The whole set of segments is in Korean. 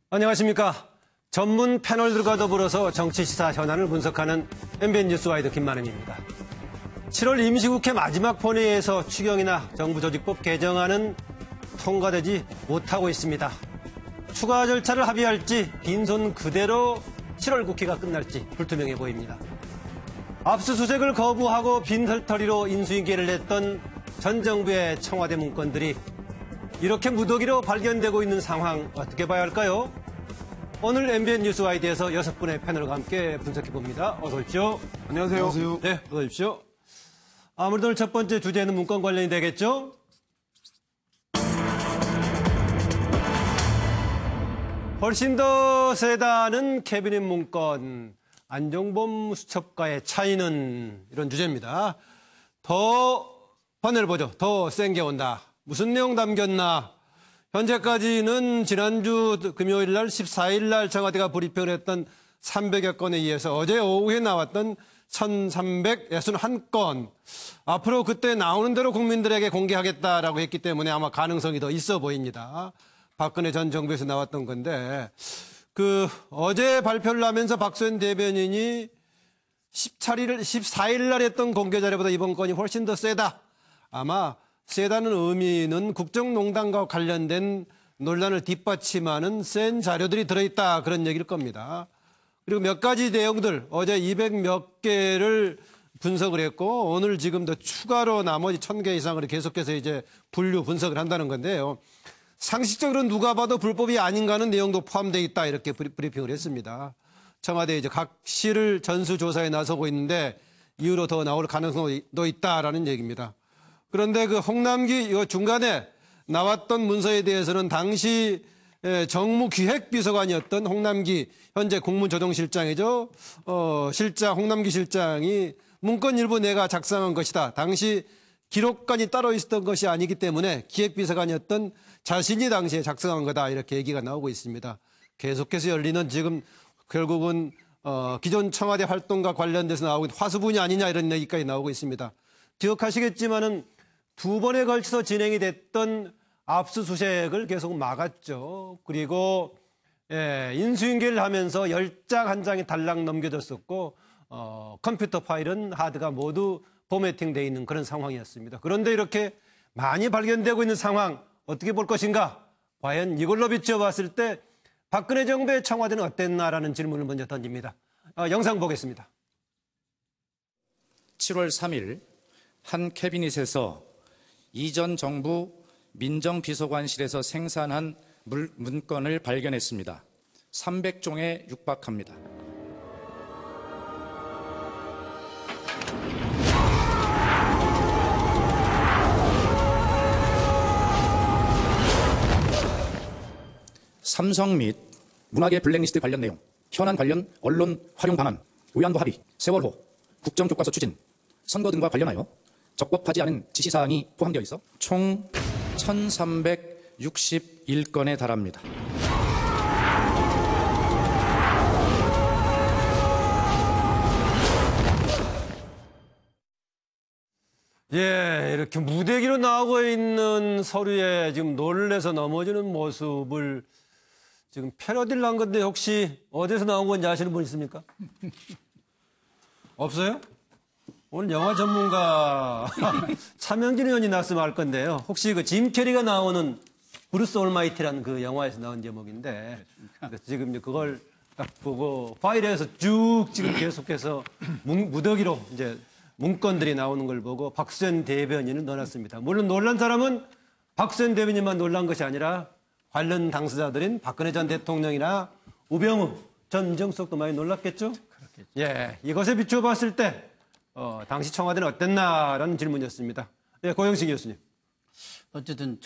안녕하십니까. 전문 패널들과 더불어서 정치 시사 현안을 분석하는 MBN 뉴스와이드 김만은입니다. 7월 임시국회 마지막 본회의에서 추경이나 정부조직법 개정안은 통과되지 못하고 있습니다. 추가 절차를 합의할지 빈손 그대로 7월 국회가 끝날지 불투명해 보입니다. 압수수색을 거부하고 빈털터리로 인수인계를 냈던 전 정부의 청와대 문건들이 이렇게 무더기로 발견되고 있는 상황 어떻게 봐야 할까요? 오늘 MBN 뉴스와이드에서 6분의 패널과 함께 분석해봅니다. 어서 오십시오. 안녕하세요. 안녕하세요. 네, 어서 오십시오. 아무래도 오늘 첫 번째 주제는 문건 관련이 되겠죠? 훨씬 더 세다는 캐비닛 문건, 안종범 수첩과의 차이는 이런 주제입니다. 더 번외를 보죠. 더 센 게 온다. 무슨 내용 담겼나? 현재까지는 지난주 금요일 날 14일 날 청와대가 브리핑을 했던 300여 건에 의해서 어제 오후에 나왔던 1361건. 앞으로 그때 나오는 대로 국민들에게 공개하겠다라고 했기 때문에 아마 가능성이 더 있어 보입니다. 박근혜 전 정부에서 나왔던 건데 어제 발표를 하면서 박수현 대변인이 14일 날 했던 공개 자료보다 이번 건이 훨씬 더 세다. 아마 세다는 의미는 국정농단과 관련된 논란을 뒷받침하는 센 자료들이 들어있다 그런 얘기일 겁니다. 그리고 몇 가지 내용들 어제 200 몇 개를 분석을 했고 오늘 지금 더 추가로 나머지 1000개 이상을 계속해서 이제 분류 분석을 한다는 건데요. 상식적으로 누가 봐도 불법이 아닌가 하는 내용도 포함되어 있다 이렇게 브리핑을 했습니다. 청와대 이제 각 시를 전수조사에 나서고 있는데 이후로 더 나올 가능성도 있다라는 얘기입니다. 그런데 홍남기 이거 중간에 나왔던 문서에 대해서는 당시 정무기획비서관이었던 홍남기 현재 국무조정실장이죠. 실장 홍남기 실장이 문건 일부 내가 작성한 것이다. 당시 기록관이 따로 있었던 것이 아니기 때문에 기획비서관이었던 자신이 당시에 작성한 거다 이렇게 얘기가 나오고 있습니다. 계속해서 열리는 지금 결국은 기존 청와대 활동과 관련돼서 나오고 있는 화수분이 아니냐 이런 얘기까지 나오고 있습니다. 기억하시겠지만은 2번에 걸쳐서 진행이 됐던 압수수색을 계속 막았죠. 그리고 인수인계를 하면서 10장 한 장이 달랑 넘겨졌었고 컴퓨터 파일은 하드가 모두 포매팅되어 있는 그런 상황이었습니다. 그런데 이렇게 많이 발견되고 있는 상황 어떻게 볼 것인가? 과연 이걸로 비춰봤을 때 박근혜 정부의 청와대는 어땠나라는 질문을 먼저 던집니다. 영상 보겠습니다. 7월 3일 한 캐비닛에서 이전 정부 민정비서관실에서 생산한 문건을 발견했습니다. 300종에 육박합니다. 삼성 및 문화계 블랙리스트 관련 내용, 현안 관련 언론 활용 방안, 의안부 합의, 세월호, 국정교과서 추진, 선거 등과 관련하여 적법하지 않은 지시사항이 포함되어 있어 총 1361건에 달합니다. 예, 이렇게 무대기로 나오고 있는 서류에 지금 놀래서 넘어지는 모습을 지금 패러디를 한 건데 혹시 어디서 나온 건지 아시는 분 있습니까? 없어요? 오늘 영화 전문가 차명진 의원이 나왔으면 알 건데요. 혹시 짐 캐리가 나오는 브루스 올마이티라는 그 영화에서 나온 제목인데 지금 그걸 딱 보고 파일에서 쭉 지금 계속해서 무더기로 이제 문건들이 나오는 걸 보고 박수현 대변인을 넣어놨습니다. 물론 놀란 사람은 박수현 대변인만 놀란 것이 아니라 관련 당사자들인 박근혜 전 대통령이나 우병우 전 민정수석도 많이 놀랐겠죠? 그렇겠죠. 예, 이것에 비춰봤을 때 당시 청와대는 어땠나라는 질문이었습니다. 네, 고영식 교수님. 어쨌든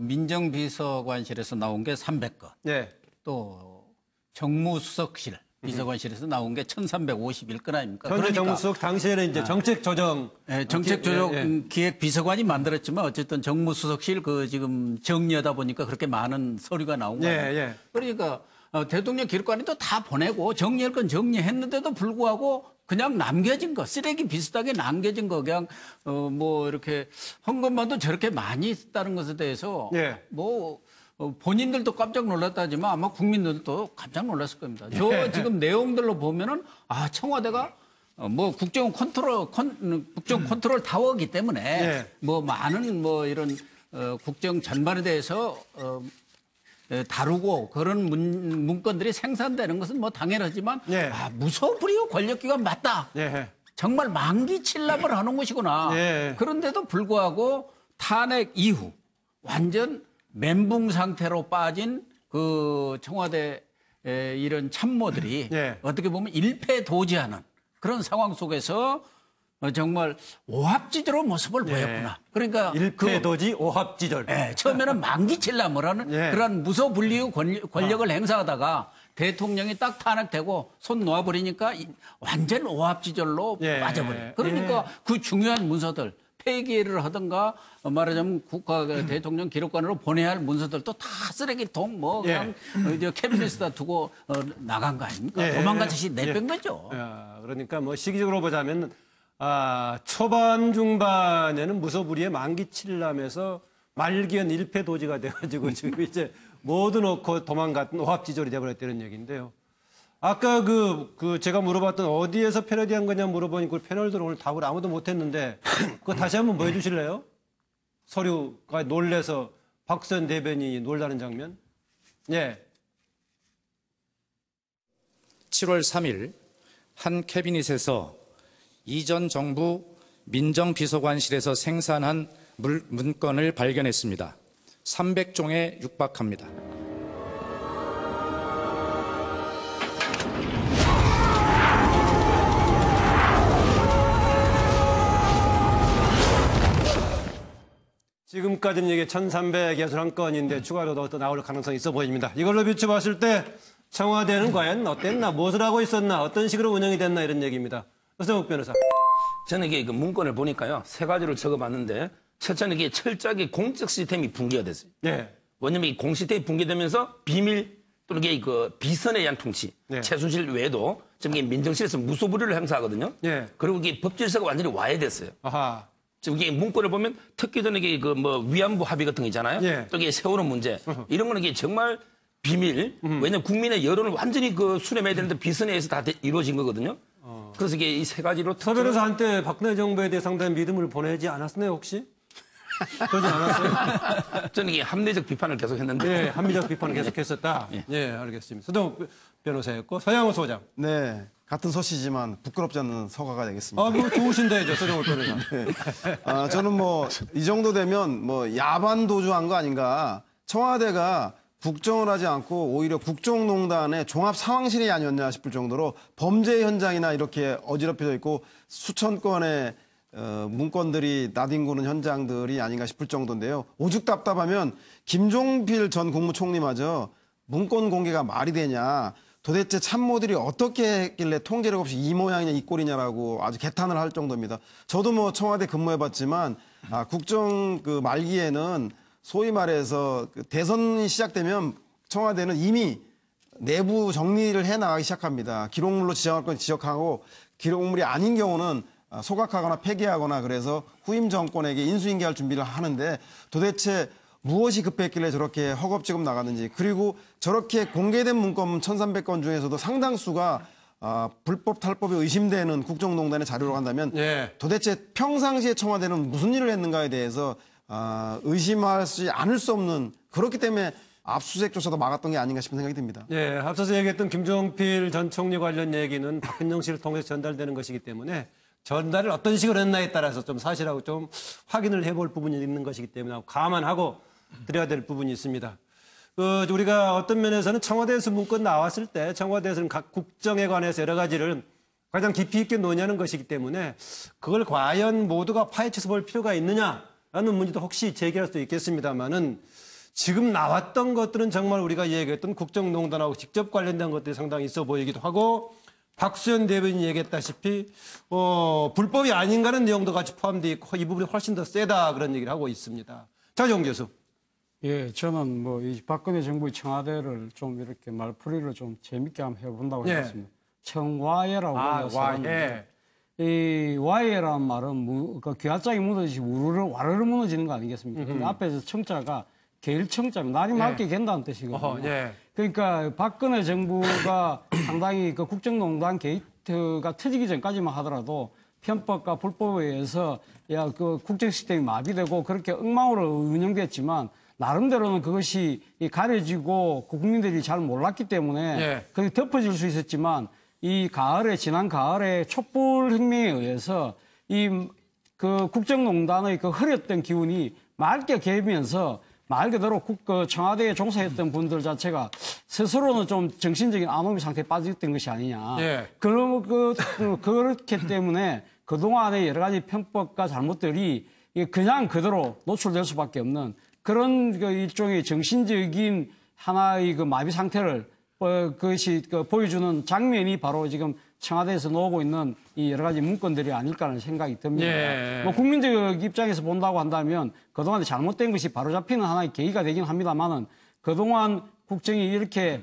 민정비서관실에서 나온 게 300건. 네. 또 정무수석실 비서관실에서 나온 게 1351건 아닙니까? 현재 정무수석 당시에는 이제 정책조정. 네, 정책조정 기획비서관이 만들었지만 어쨌든 정무수석실 지금 정리하다 보니까 그렇게 많은 서류가 나온 거예요. 예. 그러니까 대통령 기록관에도 다 보내고 정리할 건 정리했는데도 불구하고 그냥 남겨진 거, 쓰레기 비슷하게 남겨진 거, 그냥 뭐 이렇게 한 것만도 저렇게 많이 있다는 것에 대해서 예. 뭐 본인들도 깜짝 놀랐다지만 아마 국민들도 깜짝 놀랐을 겁니다. 저 지금 내용들로 보면은 청와대가 뭐 국정 컨트롤 타워이기 때문에 예. 뭐 많은 뭐 이런 국정 전반에 대해서 다루고 그런 문건들이 생산되는 것은 뭐 당연하지만 예. 무소불위의 권력기관 맞다. 예. 정말 만기 침략을 하는 것이구나. 예. 그런데도 불구하고 탄핵 이후 완전 멘붕 상태로 빠진 그 청와대 이런 참모들이 예. 어떻게 보면 일패도지하는 그런 상황 속에서 정말 오합지졸의 모습을 보였구나. 그러니까 일패도지 오합지졸. 처음에는 만기칠람을 하는 예. 그런 무소불위의 권력을 행사하다가 대통령이 딱 탄핵되고 손 놓아버리니까 완전 오합지졸로 예. 빠져버려요. 그러니까 그 중요한 문서들 폐기를 하든가 말하자면 국가 대통령 기록관으로 보내야 할 문서들도 다 쓰레기통 뭐 그냥 캐비넷에다 두고 나간 거 아닙니까? 도망가듯이 내뺀 거죠. 그러니까 뭐 시기적으로 보자면 초반 중반에는 무소불위의 만기칠람에서 말기엔 일패도지가 돼가지고 지금 이제 모두 놓고 도망갔던 오합지졸이 돼버렸다는 얘기인데요. 아까 제가 물어봤던 어디에서 패러디한 거냐 물어보니까 그 패널들 오늘 답을 아무도 못했는데 그거 다시 한번 보여주실래요? 서류가 놀래서 박선 대변인이 놀라는 장면. 예. 7월 3일 한 캐비닛에서 이전 정부 민정비서관실에서 생산한 문건을 발견했습니다. 300종에 육박합니다. 지금까지는 이게 1361건인데 추가로 더 나올 가능성이 있어 보입니다. 이걸로 비춰봤을 때 청와대는 과연 어땠나, 무엇을 하고 있었나, 어떤 식으로 운영이 됐나 이런 얘기입니다. 어성욱 변호사. 저는 이게 그 문건을 보니까요, 세 가지를 적어봤는데, 첫째는 이게 철저하게 공적 시스템이 붕괴가 됐어요. 예. 왜냐면 이 공시스템이 붕괴되면서 비밀 또는 이게 그 비선에 의한 통치, 예. 최순실 외에도 지금 이게 민정실에서 무소불위를 행사하거든요. 예. 그리고 이게 법질서가 완전히 와해됐어요. 아하. 지금 이게 문건을 보면 특히도 이게 그 뭐 위안부 합의 같은 거 있잖아요. 예. 또 이게 세월호 문제 이런 거는 이게 정말 비밀. 왜냐면 국민의 여론을 완전히 그 수렴해야 되는데 비선에 의해서 다 이루어진 거거든요. 그래서 이게 이 세 가지로 서 변호사 한때 박근혜 정부에 대해 상당히 믿음을 보내지 않았나요 혹시? 그러지 않았어요? 저는 이게 합리적 비판을 계속했는데. 예, 합리적 비판을 계속했었다. 예, 알겠습니다. 서동욱 변호사였고 서양호 소장. 네, 같은 서씨지만 부끄럽지 않는 서가가 되겠습니다. 뭐 좋으신데 서동욱 변호사. 저는 뭐 이 정도 되면 뭐 야반 도주한 거 아닌가. 청와대가 국정을 하지 않고 오히려 국정농단의 종합 상황실이 아니었냐 싶을 정도로 범죄 현장이나 이렇게 어지럽혀져 있고 수천 건의 문건들이 나뒹구는 현장들이 아닌가 싶을 정도인데요. 오죽 답답하면 김종필 전 국무총리마저 문건 공개가 말이 되냐. 도대체 참모들이 어떻게 했길래 통계력 없이 이 모양이냐 이 꼴이냐라고 아주 개탄을 할 정도입니다. 저도 뭐 청와대 근무해봤지만 국정 그 말기에는 소위 말해서 대선이 시작되면 청와대는 이미 내부 정리를 해나가기 시작합니다. 기록물로 지정할 건 지적하고 기록물이 아닌 경우는 소각하거나 폐기하거나 그래서 후임 정권에게 인수인계할 준비를 하는데 도대체 무엇이 급했길래 저렇게 허겁지겁 나갔는지 그리고 저렇게 공개된 문건 1300건 중에서도 상당수가 불법 탈법이 의심되는 국정농단의 자료로 간다면 도대체 평상시에 청와대는 무슨 일을 했는가에 대해서 의심하지 않을 수 없는 그렇기 때문에 압수수색 조사도 막았던 게 아닌가 싶은 생각이 듭니다. 예, 앞서서 얘기했던 김종필 전 총리 관련 얘기는 박근영 씨를 통해서 전달되는 것이기 때문에 전달을 어떤 식으로 했나에 따라서 좀 사실하고 좀 확인을 해볼 부분이 있는 것이기 때문에 감안하고 드려야 될 부분이 있습니다. 우리가 어떤 면에서는 청와대에서 문건 나왔을 때 청와대에서는 각 국정에 관해서 여러 가지를 가장 깊이 있게 논의하는 것이기 때문에 그걸 과연 모두가 파헤쳐서 볼 필요가 있느냐라는 문제도 혹시 제기할 수도 있겠습니다만은 지금 나왔던 것들은 정말 우리가 얘기했던 국정농단하고 직접 관련된 것들이 상당히 있어 보이기도 하고 박수현 대변인이 얘기했다시피 불법이 아닌가는 내용도 같이 포함되어 있고 이 부분이 훨씬 더 세다 그런 얘기를 하고 있습니다. 자, 정 교수. 예, 저는 뭐 이 박근혜 정부의 청와대를 좀 이렇게 말풀이를 좀 재밌게 한번 해본다고 예. 했습니다. 청와예라고 와해. 해서 이 와예라는 말은 그 귀하짝이 무너지지 와르르 무너지는 거 아니겠습니까? 근데 앞에서 청자가 개일청자입니다. 날이 맑게 갠다는 뜻이거든요. 예. 그러니까 박근혜 정부가 상당히 그 국정농단 게이트가 터지기 전까지만 하더라도 편법과 불법에 의해서 그 국정 시스템이 마비되고 그렇게 엉망으로 운영됐지만 나름대로는 그것이 가려지고 국민들이 잘 몰랐기 때문에 예. 그게 덮어질 수 있었지만 지난 가을에 촛불 혁명에 의해서 그 국정농단의 그 흐렸던 기운이 맑게 개면서 말 그대로 청와대에 종사했던 분들 자체가 스스로는 좀 정신적인 아노미 상태에 빠졌던 것이 아니냐. 예. 그렇기 때문에 그동안의 여러 가지 편법과 잘못들이 그냥 그대로 노출될 수밖에 없는 그런 그 일종의 정신적인 하나의 그 마비 상태를 그것이 보여주는 장면이 바로 지금 청와대에서 나오고 있는 이 여러 가지 문건들이 아닐까라는 생각이 듭니다. 예. 뭐 국민적 입장에서 본다고 한다면 그동안 잘못된 것이 바로잡히는 하나의 계기가 되긴 합니다만은 그동안 국정이 이렇게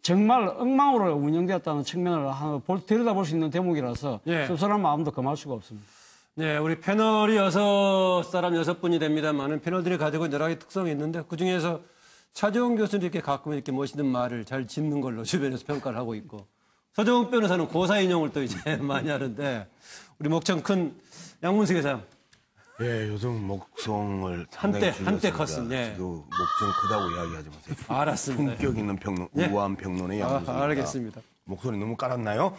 정말 엉망으로 운영되었다는 측면을 들여다볼 수 있는 대목이라서 예. 씁쓸한 마음도 금할 수가 없습니다. 네, 우리 패널이 6분이 됩니다만은 패널들이 가지고 여러 가지 특성이 있는데 그중에서 차재원 교수는 이렇게 가끔 이렇게 멋있는 말을 잘 짚는 걸로 주변에서 평가를 하고 있고 서정욱 변호사는 고사 인용을 또 이제 많이 하는데 우리 목청 큰 양문석 회장. 예, 요즘 목성을 한때 상당히 컸습니다. 예. 지금 목성 크다고 이야기하지 마세요. 알았습니다. 품격 있는 평론, 예. 우아한 평론의 양문석입니다. 알겠습니다. 목소리 너무 깔았나요?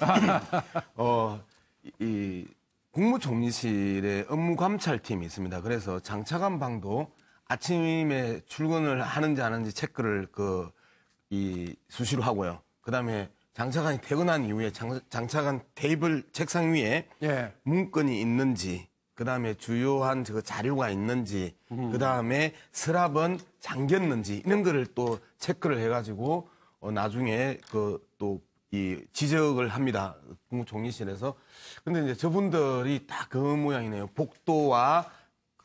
이 국무총리실에 업무감찰팀이 있습니다. 그래서 장차관 방도 아침에 출근을 하는지 안 하는지 체크를 수시로 하고요. 그다음에 장차관이 퇴근한 이후에 장차관 테이블 책상 위에 예. 문건이 있는지, 그다음에 주요한 자료가 있는지, 그다음에 서랍은 잠겼는지 이런 거를 또 체크를 해가지고 나중에 이 지적을 합니다. 국무총리실에서. 근데 이제 저분들이 다 그 모양이네요. 복도와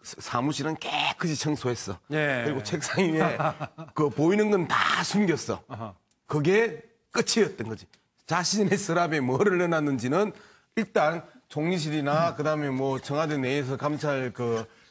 사무실은 깨끗이 청소했어. 예. 그리고 책상 위에 보이는 건 다 숨겼어. 그게 끝이었던 거지. 자신의 서랍에 뭐를 넣어놨는지는 일단 총리실이나 그다음에 뭐 청와대 내에서 감찰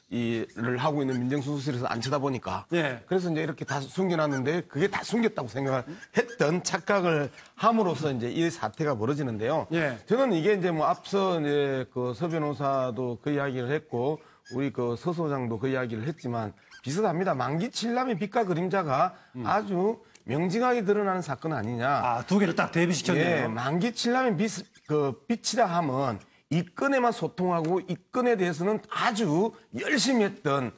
일을 하고 있는 민정수석실에서 안 쳐다보니까. 예. 그래서 이제 이렇게 다 숨겨놨는데 그게 다 숨겼다고 생각을 했던 착각을 함으로써 이제 이 사태가 벌어지는데요. 예. 저는 이게 이제 뭐 앞서 이제 서 변호사도 그 이야기를 했고 우리 서 소장도 그 이야기를 했지만 비슷합니다. 만기 칠남의 빛과 그림자가 아주 명징하게 드러나는 사건 아니냐. 아, 두 개를 딱 대비시켰네요. 예, 만기 칠남의 빛이라 하면 이 건에만 소통하고 이 건에 대해서는 아주 열심히 했던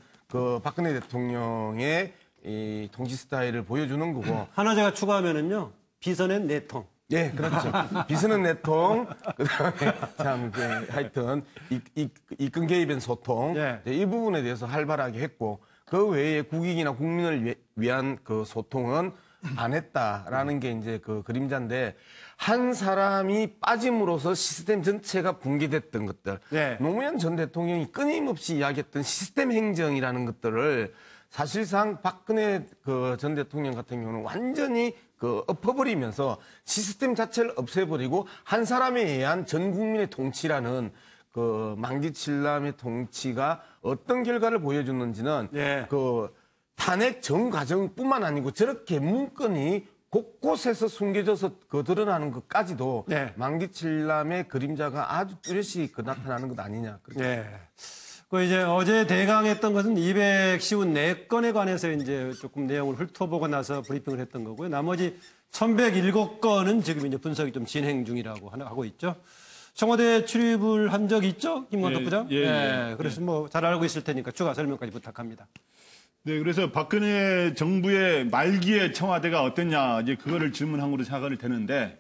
박근혜 대통령의 이 통치 스타일을 보여주는 거고. 하나 제가 추가하면은요. 비선엔 4통. 예, 그렇죠. 비서는 내통, 그다음에 하여튼 이권 개입엔 소통, 예. 이 부분에 대해서 활발하게 했고 그 외에 국익이나 국민을 위한 소통은 안 했다라는 게 이제 그림자인데 한 사람이 빠짐으로써 시스템 전체가 붕괴됐던 것들. 예. 노무현 전 대통령이 끊임없이 이야기했던 시스템 행정이라는 것들을 사실상 박근혜 전 대통령 같은 경우는 완전히 엎어버리면서 시스템 자체를 없애버리고 한 사람에 의한 전 국민의 통치라는 만기칠남의 통치가 어떤 결과를 보여줬는지는 예. 탄핵 전 과정뿐만 아니고 저렇게 문건이 곳곳에서 숨겨져서 드러나는 것까지도 예. 만기칠남의 그림자가 아주 뚜렷이 나타나는 것 아니냐. 예. 이제 어제 대강했던 것은 254건에 관해서 이제 조금 내용을 훑어보고 나서 브리핑을 했던 거고요. 나머지 1107건은 지금 이제 분석이 좀 진행 중이라고 하고 있죠. 청와대 출입을 한 적 있죠? 김건덕 부장? 그래서 뭐 잘 알고 있을 테니까 추가 설명까지 부탁합니다. 네, 그래서 박근혜 정부의 말기의 청와대가 어땠냐, 이제 그거를 질문한 거로 생각이 되는데,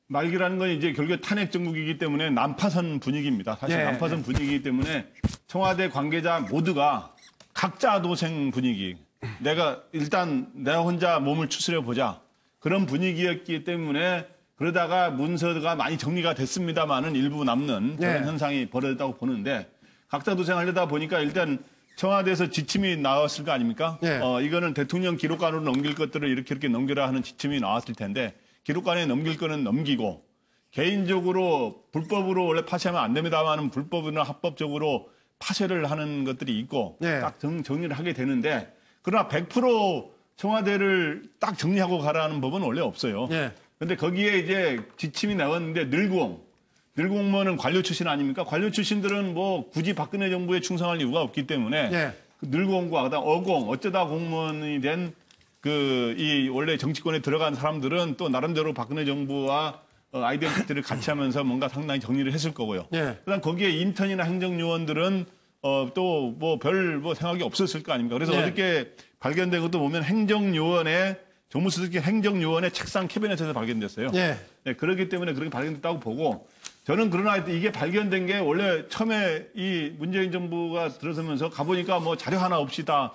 말기라는 건 이제 결국에 탄핵 정국이기 때문에 난파선 분위기입니다. 사실 예. 난파선 분위기이기 때문에 청와대 관계자 모두가 각자 도생 분위기. 내가 혼자 몸을 추스려 보자. 그런 분위기였기 때문에 그러다가 문서가 많이 정리가 됐습니다만은 일부 남는 그런 예. 현상이 벌어졌다고 보는데 각자 도생하려다 보니까 일단 청와대에서 지침이 나왔을 거 아닙니까? 예. 이거는 대통령 기록관으로 넘길 것들을 이렇게 넘겨라 하는 지침이 나왔을 텐데 기록관에 넘길 거는 넘기고 개인적으로 불법으로 원래 파쇄하면 안 됩니다만 불법이나 합법적으로 파쇄를 하는 것들이 있고 예. 딱 정리를 하게 되는데 그러나 100% 청와대를 딱 정리하고 가라는 법은 원래 없어요. 예. 근데 거기에 이제 지침이 나왔는데 늘공무원은 관료 출신 아닙니까? 관료 출신들은 뭐 굳이 박근혜 정부에 충성할 이유가 없기 때문에 예. 그 늘공과 그다음 어공 어쩌다 공무원이 된 이 원래 정치권에 들어간 사람들은 또 나름대로 박근혜 정부와 아이덴티티를 같이 하면서 뭔가 상당히 정리를 했을 거고요. 예. 그다음 거기에 인턴이나 행정요원들은 또 뭐 별 생각이 없었을 거 아닙니까? 그래서 네. 어저께 발견된 것도 보면 행정요원의 정무수석이 행정요원의 책상 캐비넷에서 발견됐어요. 예. 네, 그렇기 때문에 그렇게 발견됐다고 보고 저는 그러나 이게 발견된 게 원래 처음에 이 문재인 정부가 들어서면서 가보니까 뭐 자료 하나 없이 다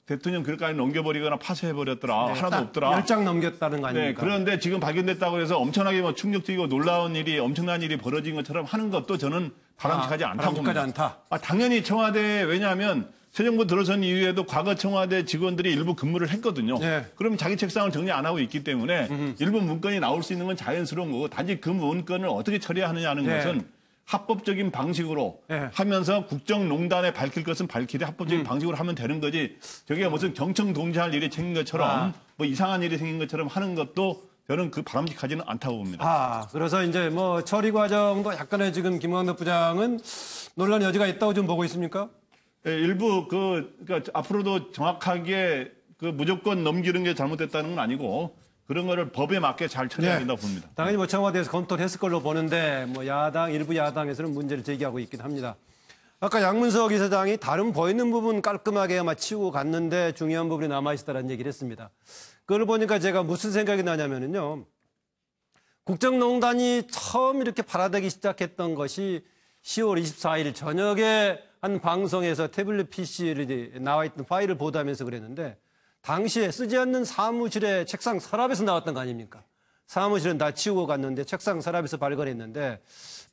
대통령 글까지 넘겨버리거나 파쇄해버렸더라. 하나도 없더라. 10장 넘겼다는 거 아닙니까? 네, 그런데 지금 발견됐다고 해서 엄청나게 충격적이고 놀라운 일이 엄청난 일이 벌어진 것처럼 하는 것도 저는 바람직하지 않다고 바람직하지 봅니다. 않다. 당연히 청와대 왜냐하면 새 정부 들어선 이후에도 과거 청와대 직원들이 일부 근무를 했거든요. 네. 그럼 자기 책상을 정리 안 하고 있기 때문에 일부 문건이 나올 수 있는 건 자연스러운 거고 단지 그 문건을 어떻게 처리하느냐는 네. 것은 합법적인 방식으로 네. 하면서 국정농단에 밝힐 것은 밝히되 합법적인 방식으로 하면 되는 거지 저게 무슨 경청동지할 일이 생긴 것처럼 뭐 이상한 일이 생긴 것처럼 하는 것도 저는 그 바람직하지는 않다고 봅니다. 그래서 이제 뭐 처리 과정도 약간의 지금 김광덕 부장은 논란 여지가 있다고 좀 보고 있습니까? 예, 일부 그러니까 앞으로도 정확하게 그 무조건 넘기는 게 잘못됐다는 건 아니고 그런 거를 법에 맞게 잘 처리해야 된다고 봅니다. 당연히 뭐 청와대에서 검토를 했을 걸로 보는데 뭐 일부 야당에서는 문제를 제기하고 있긴 합니다. 아까 양문석 이사장이 다른 보이는 부분 깔끔하게 치우고 갔는데 중요한 부분이 남아있다는 얘기를 했습니다. 그걸 보니까 제가 무슨 생각이 나냐면요. 국정농단이 처음 이렇게 발화되기 시작했던 것이 10월 24일 저녁에 한 방송에서 태블릿 PC에 나와 있던 파일을 보도하면서 그랬는데 당시에 쓰지 않는 사무실에 책상 서랍에서 나왔던 거 아닙니까? 사무실은 다 치우고 갔는데 책상 서랍에서 발견했는데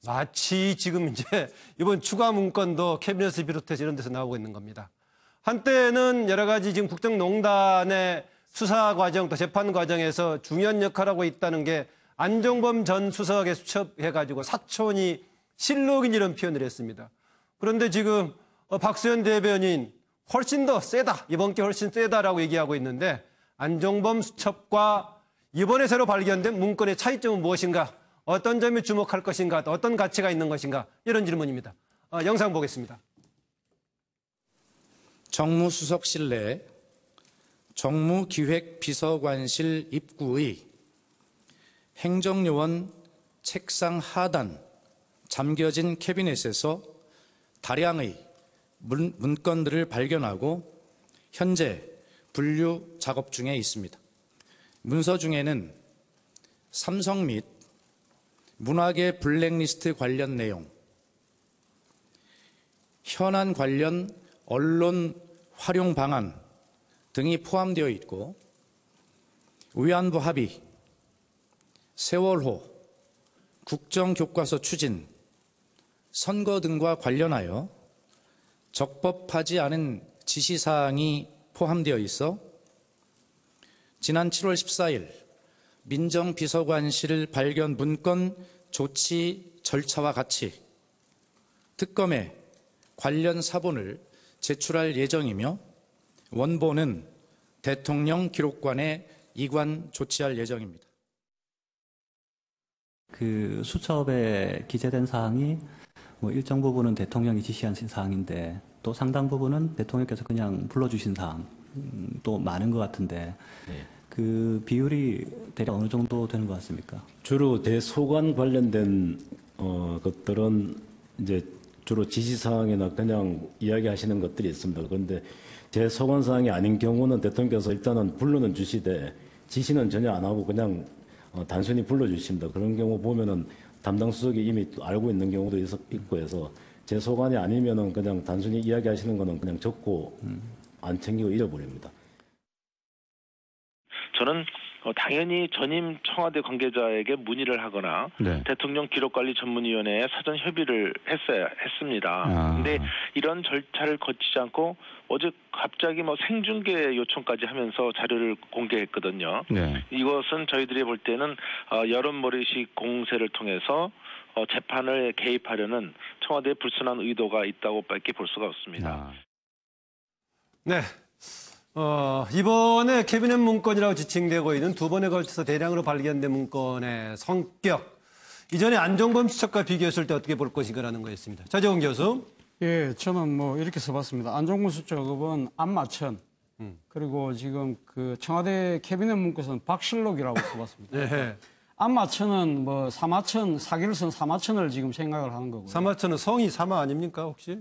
마치 지금 이제 이번 추가 문건도 캐비넷을 비롯해서 이런 데서 나오고 있는 겁니다. 한때는 여러 가지 지금 국정농단의 수사 과정 또 재판 과정에서 중요한 역할을 하고 있다는 게 안종범 전 수석에 수첩해가지고 사촌이 실록인 이런 표현을 했습니다. 그런데 지금 박수현 대변인 훨씬 더 세다. 이번 게 훨씬 세다라고 얘기하고 있는데 안종범 수첩과 이번에 새로 발견된 문건의 차이점은 무엇인가? 어떤 점에 주목할 것인가? 어떤 가치가 있는 것인가? 이런 질문입니다. 영상 보겠습니다. 정무수석실 내 정무기획비서관실 입구의 행정요원 책상 하단 잠겨진 캐비넷에서 다량의 문건들을 발견하고 현재 분류 작업 중에 있습니다. 문서 중에는 삼성 및 문화계 블랙리스트 관련 내용, 현안 관련 언론 활용 방안 등이 포함되어 있고 위안부 합의, 세월호, 국정교과서 추진, 선거 등과 관련하여 적법하지 않은 지시사항이 포함되어 있어 지난 7월 14일 민정비서관실 발견 문건 조치 절차와 같이 특검에 관련 사본을 제출할 예정이며 원본은 대통령 기록관에 이관 조치할 예정입니다. 그 수첩에 기재된 사항이 뭐 일정 부분은 대통령이 지시한 사항인데 또 상당 부분은 대통령께서 그냥 불러주신 사항도 많은 것 같은데 그 비율이 대략 어느 정도 되는 것 같습니까? 주로 대소관 관련된 것들은 이제 주로 지시사항이나 그냥 이야기하시는 것들이 있습니다. 그런데 대소관 사항이 아닌 경우는 대통령께서 일단은 불러는 주시되 지시는 전혀 안 하고 그냥 단순히 불러주십니다. 그런 경우 보면은 담당 수석이 이미 알고 있는 경우도 있고 해서 제 소관이 아니면은 그냥 단순히 이야기하시는 거는 그냥 적고 안 챙기고 잊어버립니다. 저는 당연히 전임 청와대 관계자에게 문의를 하거나 네. 대통령 기록관리전문위원회에 사전 협의를 했습니다. 그런데 이런 절차를 거치지 않고 어제 갑자기 뭐 생중계 요청까지 하면서 자료를 공개했거든요. 네. 이것은 저희들이 볼 때는 여론몰이식 공세를 통해서 재판을 개입하려는 청와대의 불순한 의도가 있다고 밖에 볼 수가 없습니다. 네. 이번에 캐비넷 문건이라고 지칭되고 있는 두 번에 걸쳐서 대량으로 발견된 문건의 성격, 이전에 안종범 수첩과 비교했을 때 어떻게 볼 것인가라는 거였습니다. 차재훈 교수. 예, 저는 뭐 이렇게 써봤습니다. 안종범 수첩은 안마천, 그리고 지금 그 청와대 캐비넷 문건은 박실록이라고 써봤습니다. 네. 안마천은 뭐 사마천, 사기를 쓴 사마천을 지금 생각을 하는 거고요. 사마천은 성이 사마 아닙니까, 혹시?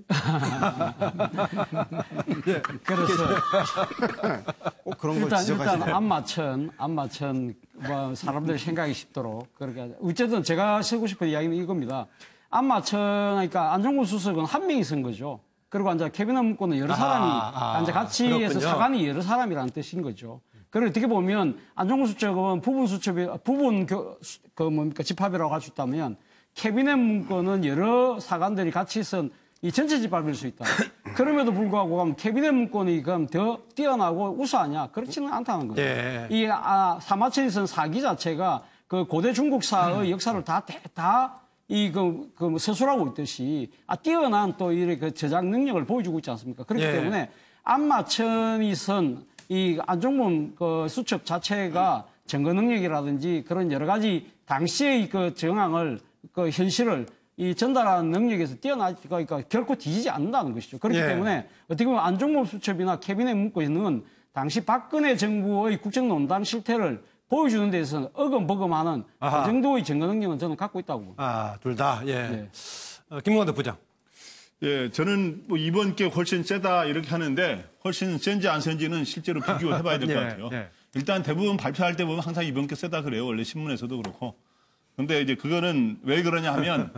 예, 그래서 그런 걸 일단 지적하시네요. 안마천 뭐 사람들이 생각이 쉽도록 그렇게 어쨌든 제가 쓰고 싶은 이야기는 이겁니다. 안마천 그러니까 안종범 수석은 한 명이 쓴 거죠. 그리고 이제 캐비넷 문건은 여러 사람이 이제 같이 해서 그렇군요. 사관이 여러 사람이라는 뜻인 거죠. 그리고 어떻게 보면 안종범 수첩은 집합이라고 할 수 있다면 캐비넷 문건은 여러 사관들이 같이 쓴 이 전체 집합일 수 있다. 그럼에도 불구하고 그럼 캐비넷 문건이 그럼 더 뛰어나고 우수하냐? 그렇지는 않다는 거죠. 예. 이 사마천이 쓴 사기 자체가 그 고대 중국사의 역사를 서술하고 있듯이 뛰어난 또 이렇게 그 저작 능력을 보여주고 있지 않습니까? 그렇기 예. 때문에 안마천이 쓴 이 안종범 그 수첩 자체가 증거 능력이라든지 그런 여러 가지 당시의 그 정황을 그 현실을 이 전달하는 능력에서 뛰어나니까 결코 뒤지지 않는다는 것이죠. 그렇기 예. 때문에 어떻게 보면 안종범 수첩이나 캐비넷 문건은 당시 박근혜 정부의 국정농단 실태를 보여주는 데 있어서 어금버금하는 그 정도의 증거 능력은 저는 갖고 있다고 봅니다. 둘 다, 예. 네. 김광대 부장. 예, 저는 뭐 이번 게 훨씬 세다 이렇게 하는데 훨씬 센지 안 센지는 실제로 비교해 봐야 될 것 같아요. 예. 일단 대부분 발표할 때 보면 항상 이번 게 세다 그래요. 원래 신문에서도 그렇고. 근데 이제 그거는 왜 그러냐 하면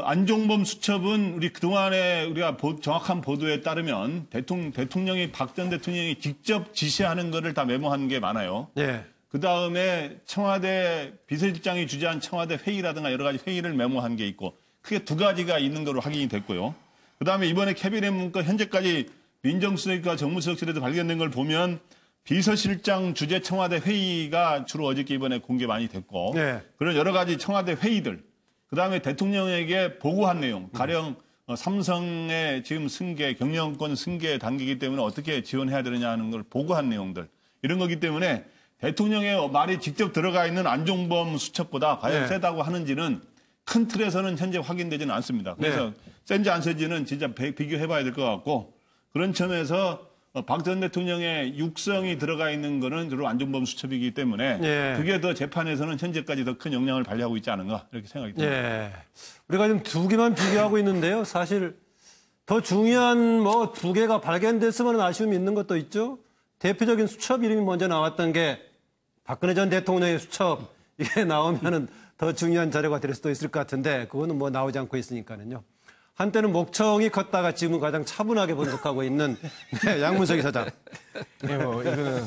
안종범 수첩은 우리 그동안에 우리가 정확한 보도에 따르면 대통령이 박 전 대통령이 직접 지시하는 거를 다 메모한 게 많아요. 예. 그 다음에 청와대 비서실장이 주재한 청와대 회의라든가 여러 가지 회의를 메모한 게 있고 크게 두 가지가 있는 거로 확인이 됐고요. 그 다음에 이번에 캐비넷 문건 현재까지 민정수석과 정무수석실에서 발견된 걸 보면 비서실장 주재 청와대 회의가 주로 어저께 이번에 공개 많이 됐고 네. 그런 여러 가지 청와대 회의들 그다음에 대통령에게 보고한 내용 가령 삼성의 지금 승계 경영권 승계 단계이기 때문에 어떻게 지원해야 되느냐 하는 걸 보고한 내용들 이런 거기 때문에 대통령의 말이 직접 들어가 있는 안종범 수첩보다 과연 네. 세다고 하는지는 큰 틀에서는 현재 확인되지는 않습니다. 그래서 센지 안 센지는 진짜 비교해봐야 될 것 같고 그런 점에서 박 전 대통령의 육성이 들어가 있는 거는 주로 안종범 수첩이기 때문에 예. 그게 더 재판에서는 현재까지 더 큰 영향을 발휘하고 있지 않은가 이렇게 생각이 듭니다. 예. 우리가 지금 두 개만 비교하고 있는데요. 사실 더 중요한 뭐 두 개가 발견됐으면 아쉬움이 있는 것도 있죠. 대표적인 수첩 이름이 먼저 나왔던 게 박근혜 전 대통령의 수첩 이게 나오면은 더 중요한 자료가 될 수도 있을 것 같은데 그거는 뭐 나오지 않고 있으니까는요. 한때는 목청이 컸다가 지금은 가장 차분하게 분석하고 있는 양문석 이사장. 네, 뭐 이거는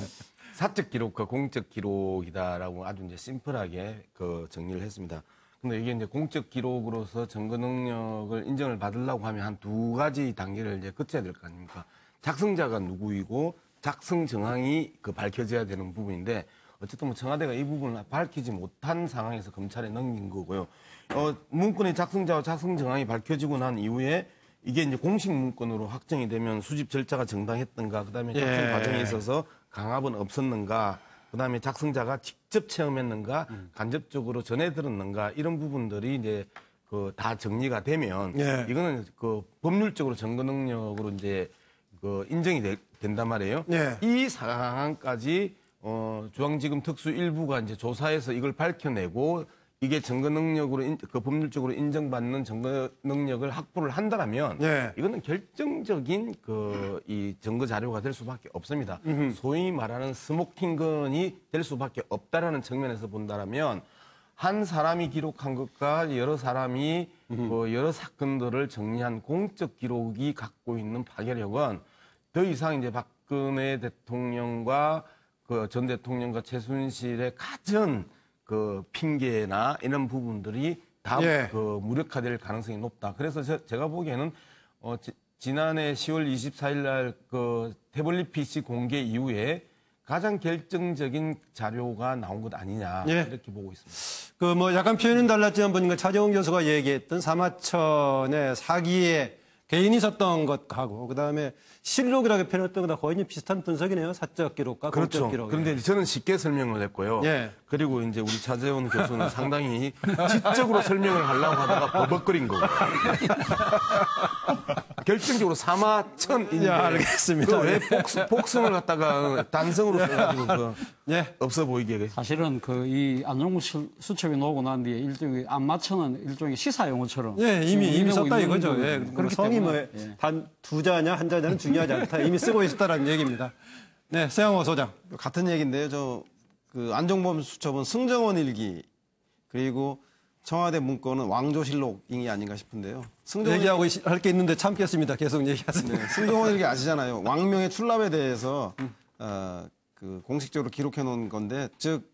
사적 기록과 공적 기록이다라고 아주 이제 심플하게 그 정리를 했습니다. 근데 이게 이제 공적 기록으로서 증거 능력을 인정을 받으려고 하면 한 두 가지 단계를 이제 거쳐야 될 거 아닙니까? 작성자가 누구이고 작성 정황이 그 밝혀져야 되는 부분인데 어쨌든 뭐 청와대가 이 부분을 밝히지 못한 상황에서 검찰에 넘긴 거고요. 문건의 작성자와 작성 정황이 밝혀지고 난 이후에 이게 이제 공식 문건으로 확정이 되면 수집 절차가 정당했던가, 그다음에 작성 과정에 있어서 강압은 없었는가, 그다음에 작성자가 직접 체험했는가, 간접적으로 전해 들었는가 이런 부분들이 이제 그 다 정리가 되면 이거는 그 법률적으로 증거 능력으로 이제 그 인정이 된단 말이에요. 이 상황까지 중앙지검 특수 일부가 이제 조사해서 이걸 밝혀내고 이게 증거 능력으로 그 법률적으로 인정받는 증거 능력을 확보를 한다면 이거는 결정적인 그 이 증거 자료가 될 수밖에 없습니다. 소위 말하는 스모킹건이 될 수밖에 없다라는 측면에서 본다라면 한 사람이 기록한 것과 여러 사람이 여러 사건들을 정리한 공적 기록이 갖고 있는 파괴력은 더 이상 이제 박근혜 대통령과 그 전 대통령과 최순실의 가전 그 핑계나 이런 부분들이 다 예. 그 무력화될 가능성이 높다. 그래서 제가 보기에는 지난해 10월 24일 날 그 태블릿 PC 공개 이후에 가장 결정적인 자료가 나온 것 아니냐 예. 이렇게 보고 있습니다. 그 뭐 약간 표현은 달랐지만 보니까 차재홍 교수가 얘기했던 사마천의 사기에 개인이 썼던 것하고 그다음에 실록이라고 표현했던 거랑 거의 비슷한 분석이네요. 사적 기록과 그렇죠. 공적 기록. 그런데 저는 쉽게 설명을 했고요. 예. 그리고 이제 우리 차재원 교수는 상당히 지적으로 설명을 하려고 하다가 버벅거린 거고. 결정적으로 사마천인데. 알겠습니다. 왜 복성을 갖다가 단성으로 써가지고 예. 없어 보이게. 사실은 그 이 안종범 수첩이 나오고 난 뒤에 일종의 안마천은 일종의 시사 용어처럼 예, 이미 지금 썼다 있는 이거죠. 거고. 예. 그렇기 성이 뭐 때문에, 예. 단 두 자냐 한 자냐는 중요하지 않다. 이미 쓰고 있었다라는 얘기입니다. 네, 세영호 소장. 같은 얘기인데요. 그 안종범 수첩은 승정원 일기 그리고 청와대 문건은 왕조실록이 아닌가 싶은데요. 얘기하고 할 게 있는데 참겠습니다. 계속 얘기하세요. 네, 승정원 일기 아시잖아요. 왕명의 출납에 대해서 그 공식적으로 기록해 놓은 건데, 즉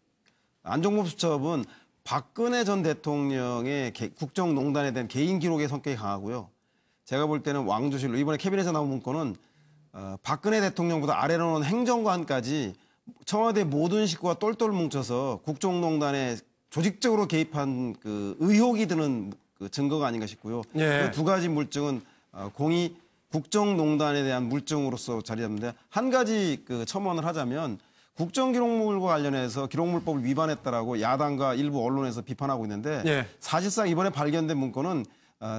안종범 수첩은 박근혜 전 대통령의 국정농단에 대한 개인 기록의 성격이 강하고요. 제가 볼 때는 왕조실록, 이번에 캐비넷에 나온 문건은 박근혜 대통령보다 아래로 오는 행정관까지 청와대 모든 식구가 똘똘 뭉쳐서 국정농단에 조직적으로 개입한 그 의혹이 드는 그 증거가 아닌가 싶고요. 예. 그 두 가지 물증은 공이 국정농단에 대한 물증으로서 자리 잡는데, 한 가지 그 첨언을 하자면 국정기록물과 관련해서 기록물법을 위반했다라고 야당과 일부 언론에서 비판하고 있는데 예. 사실상 이번에 발견된 문건은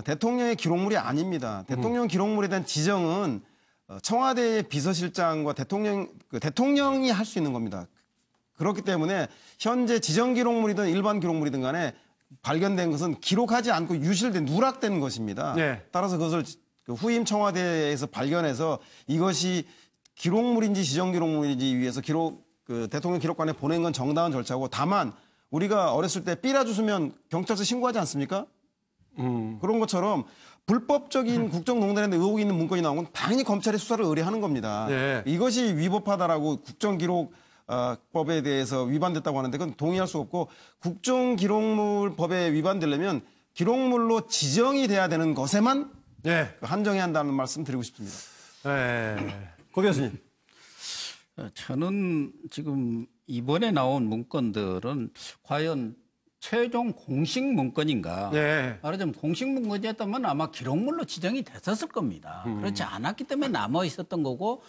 대통령의 기록물이 아닙니다. 대통령 기록물에 대한 지정은 청와대의 비서실장과 대통령이 할 수 있는 겁니다. 그렇기 때문에 현재 지정 기록물이든 일반 기록물이든 간에 발견된 것은 기록하지 않고 유실된 누락된 것입니다. 네. 따라서 그것을 후임 청와대에서 발견해서 이것이 기록물인지 지정 기록물인지 위해서 대통령 기록관에 보낸 건 정당한 절차고, 다만 우리가 어렸을 때 삐라 주스면 경찰서 신고하지 않습니까? 그런 것처럼 불법적인 국정농단에 의혹이 있는 문건이 나온 건 당연히 검찰이 수사를 의뢰하는 겁니다. 네. 이것이 위법하다라고 국정기록법에 대해서 위반됐다고 하는데 그건 동의할 수 없고, 국정기록물법에 위반되려면 기록물로 지정이 돼야 되는 것에만 네. 한정해야 한다는 말씀 드리고 싶습니다. 고 교수님. 저는 지금 이번에 나온 문건들은 과연 최종 공식 문건인가? 네. 말하자면 공식 문건이었다면 아마 기록물로 지정이 됐었을 겁니다. 그렇지 않았기 때문에 남아 있었던 거고,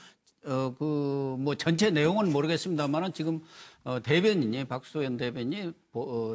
뭐 전체 내용은 모르겠습니다만은 지금 대변인이 박수현 대변인이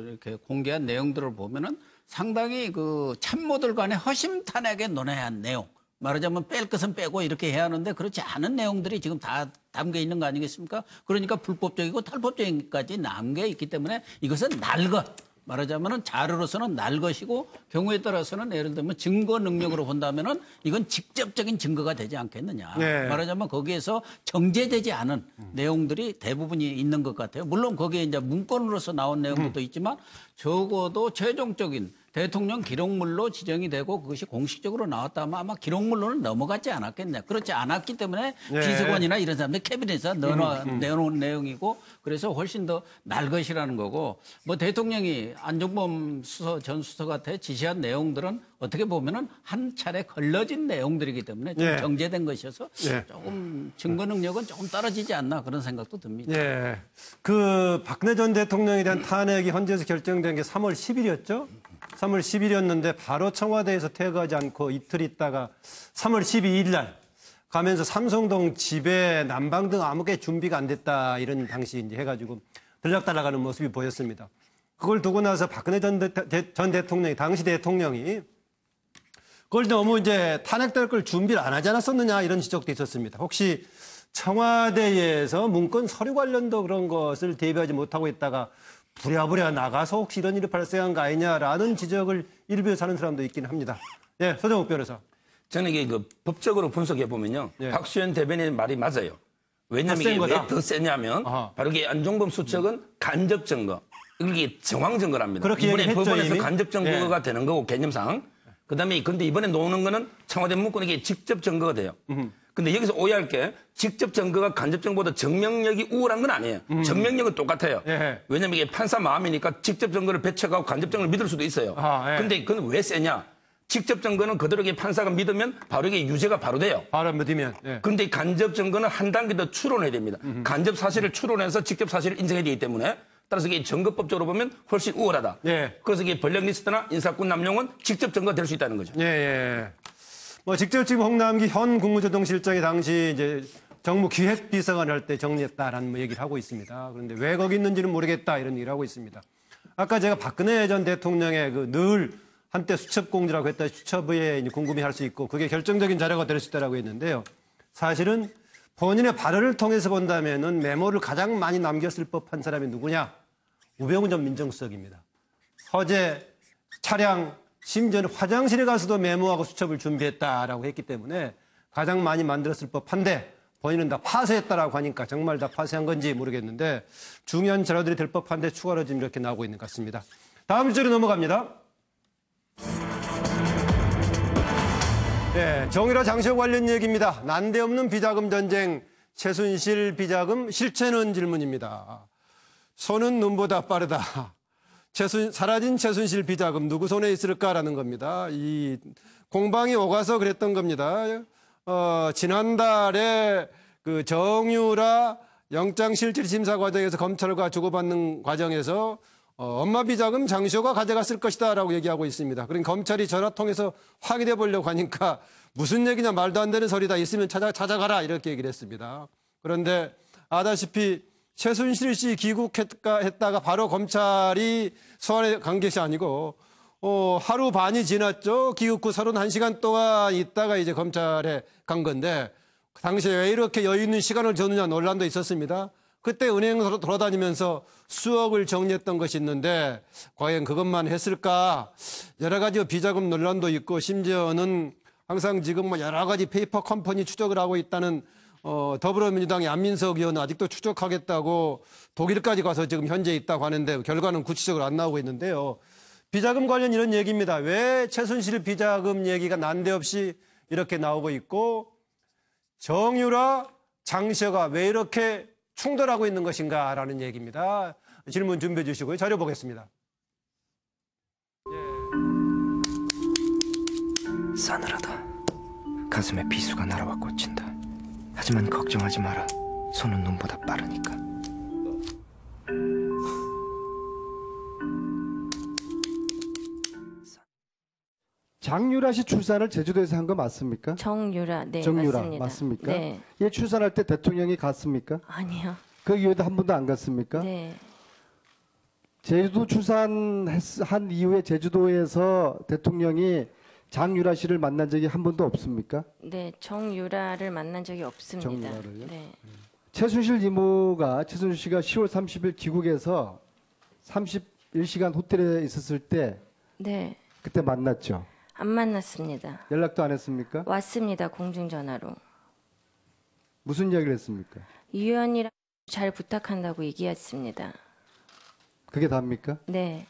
이렇게 공개한 내용들을 보면은 상당히 그 참모들 간의 허심탄회하게 논의한 내용. 말하자면 뺄 것은 빼고 이렇게 해야 하는데 그렇지 않은 내용들이 지금 다 담겨 있는 거 아니겠습니까? 그러니까 불법적이고 탈법적인까지 남겨 있기 때문에 이것은 날것. 말하자면은 자료로서는 날 것이고, 경우에 따라서는 예를 들면 증거 능력으로 본다면은 이건 직접적인 증거가 되지 않겠느냐. 네. 말하자면 거기에서 정제되지 않은 내용들이 대부분이 있는 것 같아요. 물론 거기에 이제 문건으로서 나온 내용도 있지만 적어도 최종적인 대통령 기록물로 지정이 되고 그것이 공식적으로 나왔다면 아마 기록물로는 넘어갔지 않았겠냐. 그렇지 않았기 때문에 네. 비서관이나 이런 사람들 캐비넷에서 내놓은 내용이고, 그래서 훨씬 더 날 것이라는 거고, 뭐 대통령이 안종범 전 수석한테 지시한 내용들은 어떻게 보면은 한 차례 걸러진 내용들이기 때문에 좀 네. 정제된 것이어서 네. 조금 증거 능력은 조금 떨어지지 않나 그런 생각도 듭니다. 예. 그 박근혜 전 대통령에 대한 탄핵이 헌재에서 결정된 게 3월 10일이었죠? 3월 10일이었는데 바로 청와대에서 퇴거하지 않고 이틀 있다가 3월 12일 날 가면서 삼성동 집에 난방등 아무게 준비가 안 됐다, 이런 당시 이제 해가지고 들락달락하는 모습이 보였습니다. 그걸 두고 나서 박근혜 전 대통령이, 당시 대통령이 그걸 너무 이제 탄핵될 걸 준비를 안 하지 않았었느냐, 이런 지적도 있었습니다. 혹시 청와대에서 문건 서류 관련도 그런 것을 대비하지 못하고 있다가 부랴부랴 나가서 혹시 이런 일이 발생한 거 아니냐라는 지적을 일부에서 하는 사람도 있긴 합니다. 예, 서정욱 변호사. 저는 이게 그 법적으로 분석해 보면요. 예. 박수현 대변인 말이 맞아요. 왜냐하면 센 이게 거다? 왜 더 세냐면 아하. 바로 이게 안종범 수첩은 간접 증거. 이게 정황 증거랍니다. 그렇게 이번에 얘기했죠, 법원에서 이미? 간접 증거가 되는 거고, 개념상. 그다음에 근데 이번에 놓는 거는 청와대 문건 이게 직접 증거가 돼요. 근데 여기서 오해할 게 직접 증거가 간접 증거보다 증명력이 우월한 건 아니에요. 증명력은 똑같아요. 예. 왜냐면 이게 판사 마음이니까 직접 증거를 배척하고 간접 증거를 믿을 수도 있어요. 예. 근데 그건 왜 세냐? 직접 증거는 그대로 판사가 믿으면 바로 이게 유죄가 바로 돼요. 바로 믿으면. 예. 그런데 간접 증거는 한 단계 더 추론해야 됩니다. 간접 사실을 추론해서 직접 사실을 인정해야 되기 때문에 따라서 이게 증거법적으로 보면 훨씬 우월하다. 예. 그래서 이게 블랙리스트나 인사권 남용은 직접 증거가 될 수 있다는 거죠. 예. 뭐 직접 지금 홍남기 현 국무조정실장이 당시 이제 정무 기획비서관을 할 때 정리했다라는 뭐 얘기를 하고 있습니다. 그런데 왜 거기 있는지는 모르겠다 이런 얘기를 하고 있습니다. 아까 제가 박근혜 전 대통령의 그 늘 한때 수첩공주라고 했다 수첩에 궁금해할 수 있고 그게 결정적인 자료가 될 수 있다라고 했는데요. 사실은 본인의 발언을 통해서 본다면은 메모를 가장 많이 남겼을 법한 사람이 누구냐? 우병우 전 민정수석입니다. 서재, 차량, 심지어는 화장실에 가서도 메모하고 수첩을 준비했다라고 했기 때문에 가장 많이 만들었을 법한데 본인은 다 파쇄했다라고 하니까 정말 다 파쇄한 건지 모르겠는데 중요한 자료들이 될 법한데 추가로 지금 이렇게 나오고 있는 것 같습니다. 다음 주제로 넘어갑니다. 네, 정유라 장시호 관련 얘기입니다. 난데없는 비자금 전쟁, 최순실 비자금 실체는 질문입니다. 손은 눈보다 빠르다. 사라진 최순실 비자금 누구 손에 있을까라는 겁니다. 이 공방이 오가서 그랬던 겁니다. 지난달에 그 정유라 영장실질심사 과정에서 검찰과 주고받는 과정에서 엄마 비자금 장시호가 가져갔을 것이다라고 얘기하고 있습니다. 그러니까 검찰이 전화 통해서 확인해 보려고 하니까 무슨 얘기냐 말도 안 되는 소리다 있으면 찾아가라 이렇게 얘기를 했습니다. 그런데 아다시피 최순실 씨 귀국했다가 바로 검찰이 소환에 간 것이 아니고 하루 반이 지났죠. 귀국 후 31시간 동안 있다가 이제 검찰에 간 건데 당시에 왜 이렇게 여유 있는 시간을 줬느냐 논란도 있었습니다. 그때 은행으로 돌아다니면서 수억을 정리했던 것이 있는데 과연 그것만 했을까? 여러 가지 비자금 논란도 있고 심지어는 항상 지금 뭐 여러 가지 페이퍼 컴퍼니 추적을 하고 있다는 더불어민주당의 안민석 의원은 아직도 추적하겠다고 독일까지 가서 지금 현재 있다고 하는데 결과는 구체적으로 안 나오고 있는데요. 비자금 관련 이런 얘기입니다. 왜 최순실 비자금 얘기가 난데없이 이렇게 나오고 있고 정유라 장시호가 왜 이렇게 충돌하고 있는 것인가라는 얘기입니다. 질문 준비해 주시고요. 자료 보겠습니다. 싸늘하다. 가슴에 비수가 날아와 꽂힌다. 하지만 걱정하지 마라. 손은 눈보다 빠르니까. 장유라 씨 출산을 제주도에서 한 거 맞습니까? 정유라, 네, 정유라, 맞습니다. 맞습니까? 네. 얘 출산할 때 대통령이 갔습니까? 아니요. 그 이후에도 한 번도 안 갔습니까? 네. 제주도 출산한 이후에 제주도에서 대통령이 장유라 씨를 만난 적이 한 번도 없습니까? 네, 정유라를 만난 적이 없습니다. 정유라를요? 네. 최순실 이모가 최순실 씨가 10월 30일 귀국해서 31시간 호텔에 있었을 때 네. 그때 만났죠. 안 만났습니다. 연락도 안 했습니까? 왔습니다. 공중전화로. 무슨 이야기를 했습니까? 유 의원이랑 잘 부탁한다고 얘기했습니다. 그게 답니까? 네.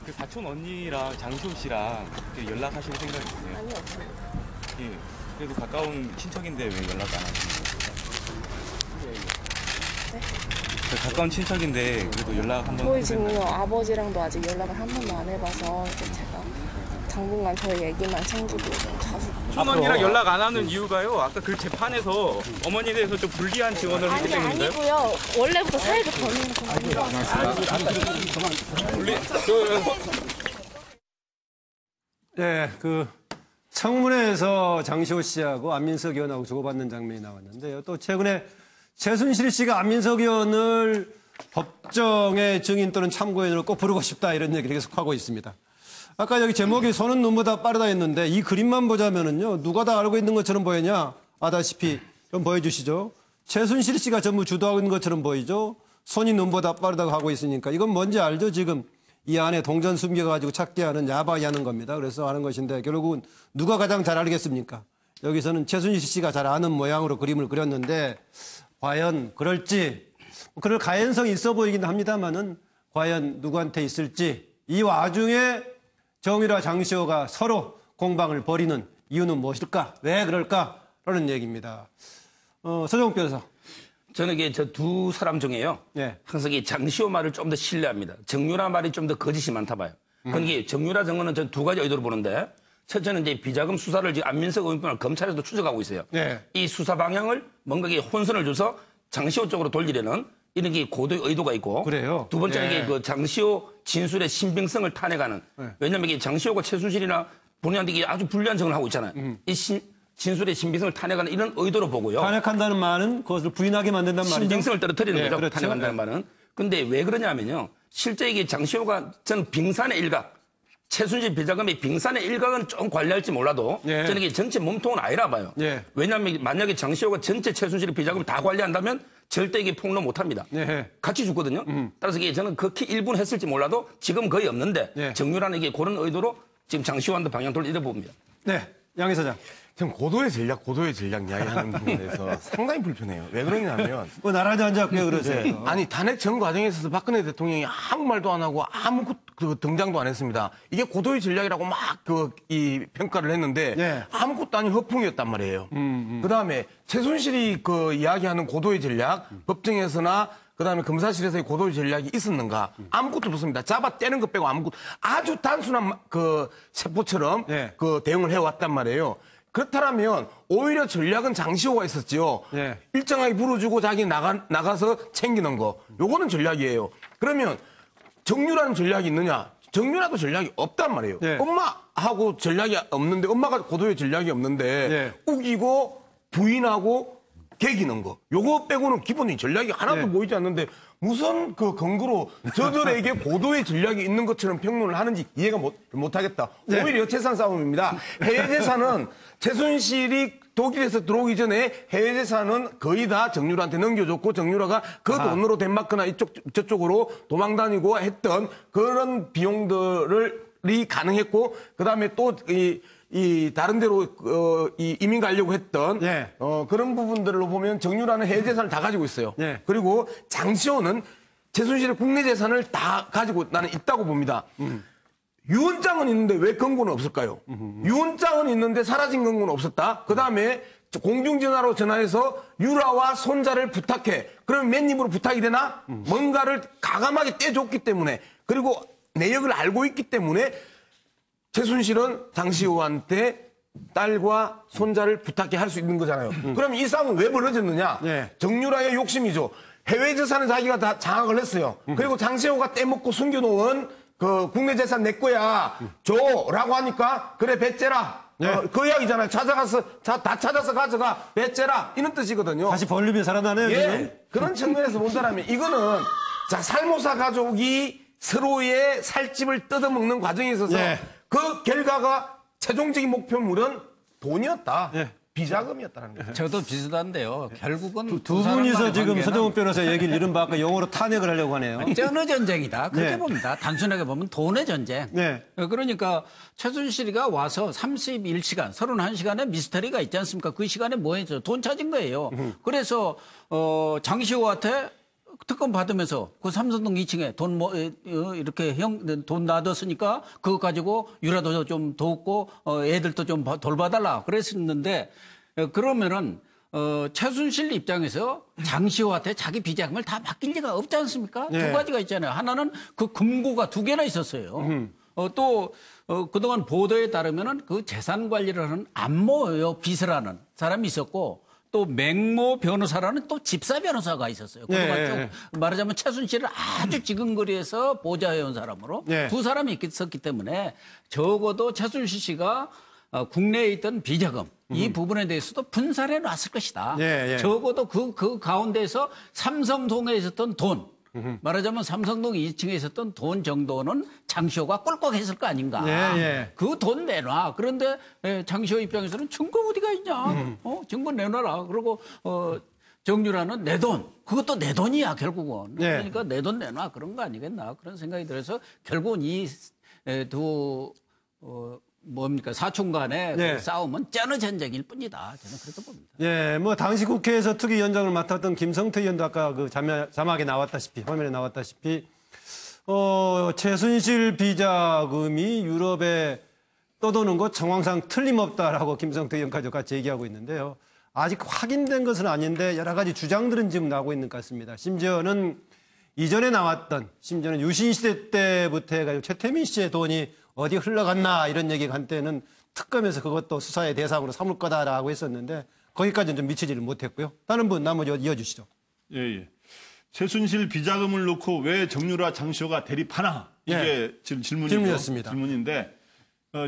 그 사촌 언니랑 장시호 씨랑 연락하실 생각 있으세요? 아니요, 없어요. 예. 그래도 가까운 친척인데 왜 연락 안 하시는 거예요? 네? 가까운 친척인데 그래도 연락 한번 저희 지금 아버지랑도 아직 연락을 한 번도 안 해봐서 제가 당분간 저희 얘기만 챙기고 자주. 사촌 언니랑 연락 안 하는 이유가요? 아까 그 재판에서 어머니에 대해서 좀 불리한 지원을 했기 때문인가요? 아니고요. 원래부터 사이가 저는 겁니다. 네, 그 청문회에서 장시호 씨하고 안민석 의원하고 주고받는 장면이 나왔는데요. 또 최근에 최순실 씨가 안민석 의원을 법정의 증인 또는 참고인으로 꼭 부르고 싶다 이런 얘기를 계속하고 있습니다. 아까 여기 제목이 손은 눈보다 빠르다 했는데 이 그림만 보자면은요. 누가 다 알고 있는 것처럼 보이냐? 아다시피 좀 보여주시죠. 최순실 씨가 전부 주도하고 있는 것처럼 보이죠. 손이 눈보다 빠르다고 하고 있으니까 이건 뭔지 알죠? 지금 이 안에 동전 숨겨가지고 찾게 하는 야박이 하는 겁니다. 그래서 하는 것인데 결국은 누가 가장 잘 알겠습니까? 여기서는 최순실 씨가 잘 아는 모양으로 그림을 그렸는데 과연 그럴지 그럴 가연성이 있어 보이긴 합니다만은 과연 누구한테 있을지 이 와중에 정유라 장시호가 서로 공방을 벌이는 이유는 무엇일까? 왜 그럴까? 라는 얘기입니다. 서정욱 변호사. 저는 이게 저 두 사람 중에요. 예. 항상 이 장시호 말을 좀 더 신뢰합니다. 정유라 말이 좀 더 거짓이 많다 봐요. 그러니까 정유라 정거는 전 두 가지 의도로 보는데 첫째는 이제 비자금 수사를 지금 안민석 의원을 검찰에서도 추적하고 있어요. 예. 이 수사 방향을 뭔가 이게 혼선을 줘서 장시호 쪽으로 돌리려는 이런 게 고도의 의도가 있고. 그래요? 두 번째는 예. 이게 그 장시호 진술의 신빙성을 탄핵하는. 왜냐면 이게 장시호가 최순실이나 본인한테 이게 아주 불리한 정을 하고 있잖아요. 이 진술의 신빙성을 탄핵하는 이런 의도로 보고요. 탄핵한다는 말은 그것을 부인하게 만든단 말이죠. 신빙성을 떨어뜨리는 네, 거죠. 그렇죠. 탄핵한다는 말은. 근데 왜 그러냐면요. 실제 이게 장시호가 전 빙산의 일각, 최순실 비자금의 빙산의 일각은 좀 관리할지 몰라도 예. 저는 이게 전체 몸통은 아니라 봐요. 예. 왜냐하면 만약에 장시호가 전체 최순실의 비자금을 다 관리한다면 절대 이게 폭로 못합니다. 예. 같이 죽거든요. 따라서 이게 저는 극히 일부는 했을지 몰라도 지금 거의 없는데 예. 정유라는 이게 그런 의도로 지금 장시호한테 방향 돌리려 봅니다. 네. 양희 사장. 전 고도의 전략 이야기하는 부분에서 상당히 불편해요. 왜 그러냐면 뭐 나라도 앉았고 그러세요. 네. 아니 탄핵 전 과정에 있어서 박근혜 대통령이 아무 말도 안 하고 아무 등장도 안 했습니다. 이게 고도의 전략이라고 막 이 평가를 했는데 네. 아무것도 아닌 허풍이었단 말이에요. 그다음에 최순실이 이야기하는 고도의 전략 법정에서나 그다음에 검사실에서의 고도의 전략이 있었는가? 아무것도 없습니다. 잡아 떼는 것 빼고 아무것도 아주 단순한 세포처럼 네. 대응을 해왔단 말이에요. 그렇다면 오히려 전략은 장시호가 있었죠. 네. 일정하게 불어주고 자기 나가서 챙기는 거. 요거는 전략이에요. 그러면 정유라는 전략이 있느냐? 정유라도 전략이 없단 말이에요. 네. 엄마하고 전략이 없는데 엄마가 고도의 전략이 없는데 네. 우기고 부인하고 개기는 거. 요거 빼고는 기본적인 전략이 하나도 네. 보이지 않는데 무슨 근거로 저들에게 고도의 전략이 있는 것처럼 평론을 하는지 이해가 못하겠다. 네. 오히려 재산 싸움입니다. 해외 재산은 최순실이 독일에서 들어오기 전에 해외 재산은 거의 다 정유라한테 넘겨줬고 정유라가 그 돈으로 덴마크나 저쪽으로 도망 다니고 했던 그런 비용들이 가능했고 그다음에 또 다른 데로 이민 가려고 했던 예. 그런 부분들로 보면 정유라는 해외 재산을 다 가지고 있어요. 예. 그리고 장시호는 최순실의 국내 재산을 다 가지고 나는 있다고 봅니다. 유언장은 있는데 왜 근거는 없을까요? 유언장은 있는데 사라진 근거는 없었다. 그다음에 공중전화로 전화해서 유라와 손자를 부탁해. 그러면 맨 입으로 부탁이 되나? 뭔가를 가감하게 떼줬기 때문에 그리고 내역을 알고 있기 때문에 최순실은 장시호한테 딸과 손자를 부탁해 할 수 있는 거잖아요. 그럼 이 싸움은 왜 벌어졌느냐? 네. 정유라의 욕심이죠. 해외 재산은 자기가 다 장악을 했어요. 그리고 장시호가 떼먹고 숨겨놓은 국내 재산 내 거야. 줘라고 하니까 그래 배째라. 네. 그 이야기잖아요. 다 찾아서 가져가 배째라 이런 뜻이거든요. 다시 벌림이 살아나네요. 지금. 예. 그런 측면에서 본다면 이거는 살모사 가족이 서로의 살집을 뜯어먹는 과정에 있어서 예. 그 결과가 최종적인 목표물은 돈이었다. 예. 비자금이었다는 거죠. 저도 비슷한데요. 결국은 두 분이서 지금 서정욱 변호사 얘기를 이른바 아까 영어로 탄핵을 하려고 하네요. 쩐의 전쟁이다. 그렇게 네. 봅니다. 단순하게 보면 돈의 전쟁. 네. 그러니까 최순실이가 와서 31시간, 31시간의 미스터리가 있지 않습니까? 그 시간에 뭐 했죠? 돈 찾은 거예요. 그래서 장시호한테 특검 받으면서 그 삼성동 2층에 돈 이렇게 돈 놔뒀으니까 그거 가지고 유라도 좀 돕고 애들도 좀 돌봐달라 그랬었는데 그러면은 최순실 입장에서 장시호한테 자기 비자금을 다 맡길 리가 없지 않습니까? 네. 두 가지가 있잖아요. 하나는 그 금고가 2개나 있었어요. 또 그동안 보도에 따르면은 그 재산 관리를 하는 안모요 비서라는 사람이 있었고 또 맹모 변호사라는 또 집사 변호사가 있었어요. 그동안 네. 말하자면 최순실을 아주 지근거리에서 보좌해온 사람으로 네. 두 사람이 있었기 때문에 적어도 최순실 씨가 국내에 있던 비자금 이 부분에 대해서도 분산해 놨을 것이다. 예, 예. 적어도 그 가운데에서 삼성동에 있었던 돈 말하자면 삼성동 2층에 있었던 돈 정도는 장시호가 꿀꺽했을 거 아닌가. 예, 예. 그 돈 내놔. 그런데 장시호 입장에서는 증거 어디가 있냐. 증거 내놔라. 그리고 정유라는 내 돈. 그것도 내 돈이야 결국은. 예. 그러니까 내 돈 내놔. 그런 거 아니겠나. 그런 생각이 들어서 결국은 이 두 사촌 간의 예. 그 싸움은 쩌는 전쟁일 뿐이다. 저는 그렇게 봅니다. 예, 뭐 당시 국회에서 특위위원장을 맡았던 김성태 의원도 아까 그 자막에 나왔다시피 화면에 나왔다시피 최순실 비자금이 유럽의 떠도는 것 정황상 틀림없다라고 김성태 의원까지 같이 얘기하고 있는데요. 아직 확인된 것은 아닌데 여러 가지 주장들은 지금 나오고 있는 것 같습니다. 심지어는 이전에 나왔던, 심지어는 유신 시대 때부터 해가지고 최태민 씨의 돈이 어디 흘러갔나 이런 얘기가 한때는 특검에서 그것도 수사의 대상으로 삼을 거다라고 했었는데 거기까지는 좀 미치지를 못했고요. 다른 분 나머지 이어주시죠. 예. 최순실 비자금을 놓고 왜 정유라 장시호가 대립하나? 이게 지금 질문이었습니다. 질문인데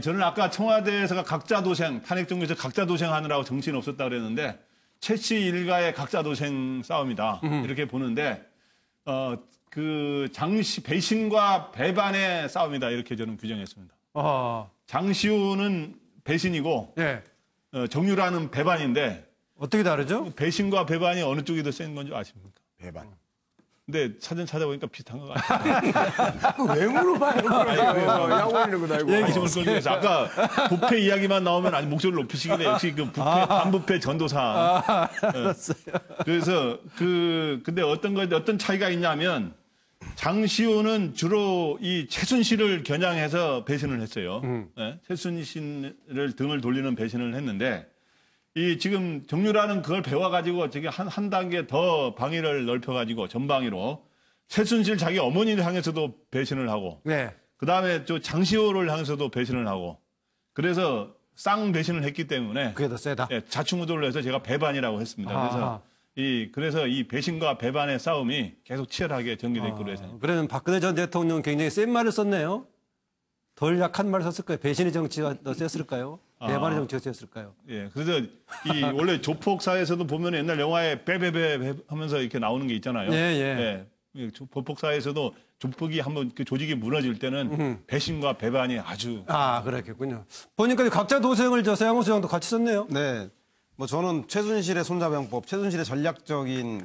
저는 아까 청와대에서가 각자 도생, 탄핵 정부에서 각자 도생하느라고 정신 없었다 그랬는데 최 씨 일가의 각자 도생 싸움이다. 이렇게 보는데 그 장시 배신과 배반의 싸움이다. 이렇게 저는 규정했습니다. 장시호는 배신이고 정유라는 배반인데 어떻게 다르죠? 배신과 배반이 어느 쪽이 더 센 건지 아십니까? 배반. 근데 사전 찾아보니까 비슷한 것 같아요. 왜 물어봐요? 야구하는 거 알고. 관심을 끌기 위해서. 아까 부패 이야기만 나오면 아주 목소리를 높이시길래 역시 그 부패, 반부패 전도사. 알았어요. 그래서 근데 어떤 차이가 있냐면 장시호는 주로 이 최순실을 겨냥해서 배신을 했어요. 네? 최순실을 등을 돌리는 배신을 했는데 이 지금 정유라는 그걸 배워가지고 저기 한 단계 더 방위를 넓혀가지고 전방위로 최순실 자기 어머니를 향해서도 배신을 하고 그 다음에 저 장시호를 향해서도 배신을 하고 그래서 쌍 배신을 했기 때문에 그게 더 세다. 자충우돌을 해서 제가 배반이라고 했습니다. 그래서 이 배신과 배반의 싸움이 계속 치열하게 전개될 거로 해서. 그러면 박근혜 전 대통령은 굉장히 센 말을 썼네요. 덜 약한 말을 썼을 까요? 배신의 정치가 더 셌을까요? 배반의 정치가 셌을까요? 예, 그래서 이 원래 조폭사에서도 보면 옛날 영화에 빼빼빼 하면서 이렇게 나오는 게 있잖아요. 조폭사에서도 조폭이 한번 그 조직이 무너질 때는 배신과 배반이 아주. 그렇겠군요. 보니까 각자 도생을 서양호 소장도 같이 썼네요. 네. 뭐 저는 최순실의 손자병법, 최순실의 전략적인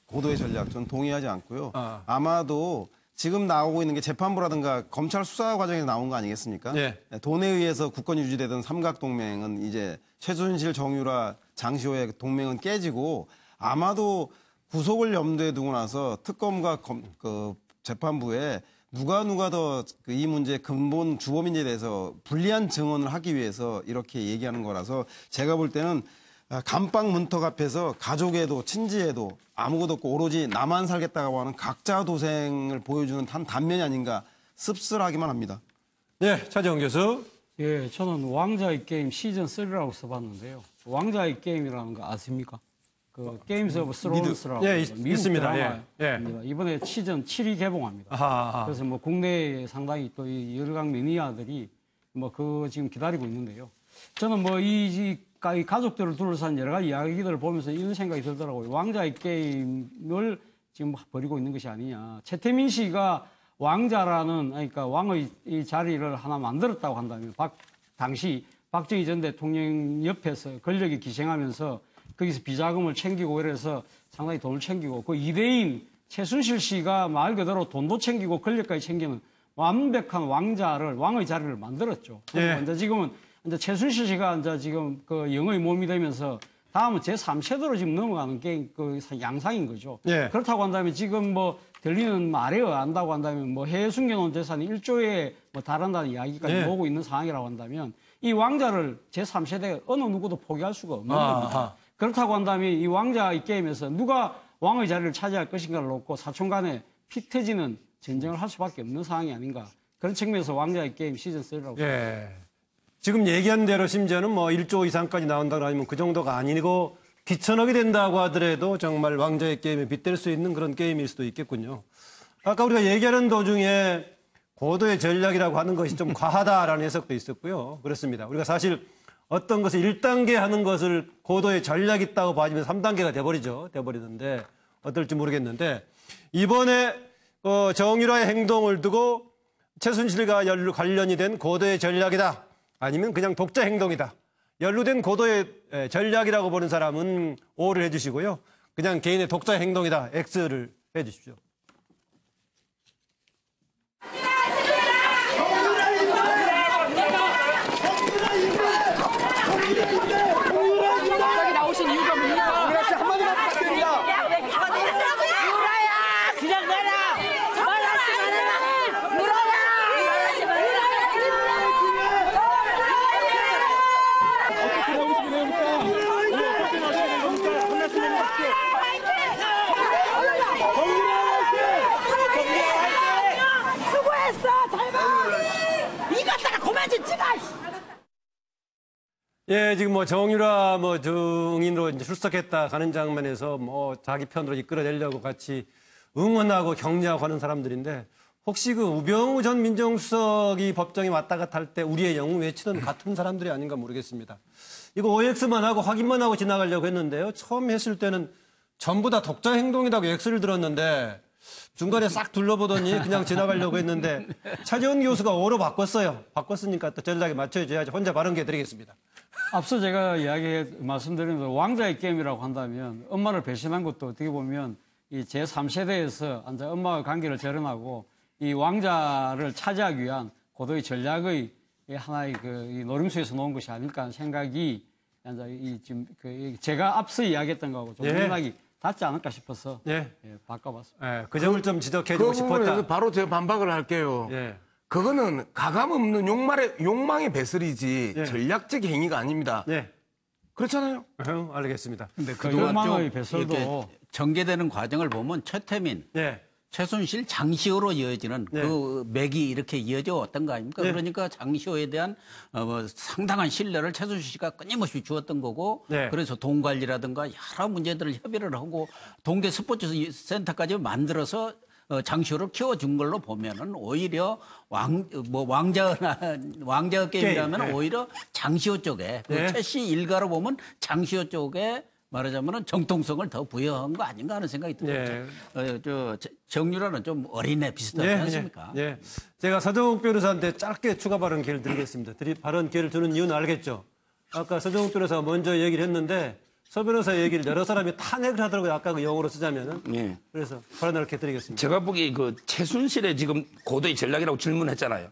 고도의 전략, 저는 동의하지 않고요. 아마도 지금 나오고 있는 게 재판부라든가 검찰 수사 과정에서 나온 거 아니겠습니까? 돈에 의해서 국권이 유지되던 삼각동맹은 이제 최순실, 정유라, 장시호의 동맹은 깨지고 아마도 구속을 염두에 두고 나서 특검과 재판부에 누가 더 이 문제의 근본 주범인지에 대해서 불리한 증언을 하기 위해서 이렇게 얘기하는 거라서 제가 볼 때는 감방 문턱 앞에서 가족에도 친지에도 아무것도 없고 오로지 나만 살겠다고 하는 각자 도생을 보여주는 한 단면이 아닌가 씁쓸하기만 합니다. 네, 차재원 교수. 예, 저는 왕자의 게임 시즌 3라고 써봤는데요. 왕자의 게임이라는 거 아십니까? 그 게임스 오브 스론스라고 있습니다. 이번에 시즌 7이 개봉합니다. 그래서 뭐 국내에 상당히 또 여러 각 매니아들이 뭐 그 지금 기다리고 있는데요. 저는 뭐 이 가족들을 둘러싼 여러 가지 이야기들을 보면서 이런 생각이 들더라고요. 왕자의 게임을 지금 벌이고 있는 것이 아니냐. 최태민 씨가 왕자라는 그러니까 왕의 이 자리를 하나 만들었다고 한다면 당시 박정희 전 대통령 옆에서 권력이 기생하면서 거기서 비자금을 챙기고 이래서 상당히 돈을 챙기고 그 이대인 최순실 씨가 말 그대로 돈도 챙기고 권력까지 챙기는 완벽한 왕의 자리를 만들었죠. 이제 지금은 이제 최순실 씨가 이제 지금 그 영의 몸이 되면서 다음은 제3세대로 지금 넘어가는 게 그 양상인 거죠. 그렇다고 한다면 지금 뭐 들리는 말에 의한다고 한다면 뭐 해외 숨겨놓은 재산이 1조에 뭐 달한다는 이야기까지 오고 있는 상황이라고 한다면 이 왕자를 제3세대가 어느 누구도 포기할 수가 없는 겁니다. 그렇다고 한다면 이 왕자의 게임에서 누가 왕의 자리를 차지할 것인가를 놓고 사촌 간에 피 터지는 전쟁을 할 수밖에 없는 상황이 아닌가. 그런 측면에서 왕자의 게임 시즌 3라고. 지금 얘기한 대로 심지어는 뭐 1조 이상까지 나온다고 하면 그 정도가 아니고 기천억이 된다고 하더라도 정말 왕자의 게임에 빗댈 수 있는 그런 게임일 수도 있겠군요. 아까 우리가 얘기하는 도중에 고도의 전략이라고 하는 것이 좀 과하다라는 해석도 있었고요. 그렇습니다. 우리가 사실 어떤 것을 1단계 하는 것을 고도의 전략이 있다고 봐주면 3단계가 돼버리는데 어떨지 모르겠는데 이번에 정유라의 행동을 두고 최순실과 관련이 된 고도의 전략이다. 아니면 그냥 독자 행동이다. 연루된 고도의 전략이라고 보는 사람은 O를 해주시고요. 그냥 개인의 독자 행동이다. X를 해주십시오. 갑자기 나오신 이유가 뭡니까? 유라 씨 한마디만 부탁드립니다. 유라야, 그냥 가라. 말하지 말아라. 유라야. 예, 지금 뭐 정유라 뭐 증인으로 이제 출석했다 가는 장면에서 뭐 자기 편으로 이끌어내려고 같이 응원하고 격려하고 하는 사람들인데 혹시 그 우병우 전 민정수석이 법정에 왔다 갔다 할 때 우리의 영웅 외치던 같은 사람들이 아닌가 모르겠습니다. 이거 OX만 하고 확인만 하고 지나가려고 했는데요. 처음 했을 때는 전부 다 독자 행동이라고 X를 들었는데 중간에 싹 둘러보더니 그냥 지나가려고 했는데 차재원 교수가 O로 바꿨어요. 바꿨으니까 또 전략에 맞춰줘야지. 혼자 바른 게 드리겠습니다. 앞서 제가 말씀드린 대로 왕자의 게임이라고 한다면 엄마를 배신한 것도 어떻게 보면 이 제3세대에서 엄마와 관계를 절연하고 이 왕자를 차지하기 위한 고도의 전략의 하나의 이 노림수에서 놓은 것이 아닐까 하는 생각이 지금 제가 앞서 이야기했던 거하고 좀 맥락이 닿지 않을까 싶어서 바꿔봤습니다. 그 점을 좀 지적해주고 싶었다. 부분에서 바로 제가 반박을 할게요. 그거는 가감 없는 욕망의 배설이지 전략적 행위가 아닙니다. 그렇잖아요. 알겠습니다. 근데 그 욕망의 배설도 전개되는 과정을 보면 최태민, 최순실, 장시호로 이어지는 그 맥이 이렇게 이어져 왔던 거 아닙니까? 그러니까 장시호에 대한 상당한 신뢰를 최순실 씨가 끊임없이 주었던 거고 그래서 돈 관리라든가 여러 문제들을 협의를 하고 동계 스포츠 센터까지 만들어서 장시호를 키워준 걸로 보면은 오히려 왕자 게임이라면 오히려 장시호 쪽에 최씨 일가로 보면 장시호 쪽에 말하자면은 정통성을 더 부여한 거 아닌가 하는 생각이 들어요. 정유라는 좀 어린애 비슷하지 않습니까? 제가 서정욱 변호사한테 짧게 추가 발언 기회를 드리겠습니다. 발언 기회를 주는 이유는 알겠죠? 아까 서정욱 변호사가 먼저 얘기를 했는데 서 변호사 얘기를 여러 사람이 탄핵을 하더라고요. 아까 그 용어로 쓰자면은. 그래서 발언을 이렇게 드리겠습니다. 제가 보기에 그 최순실의 지금 고도의 전략이라고 질문했잖아요.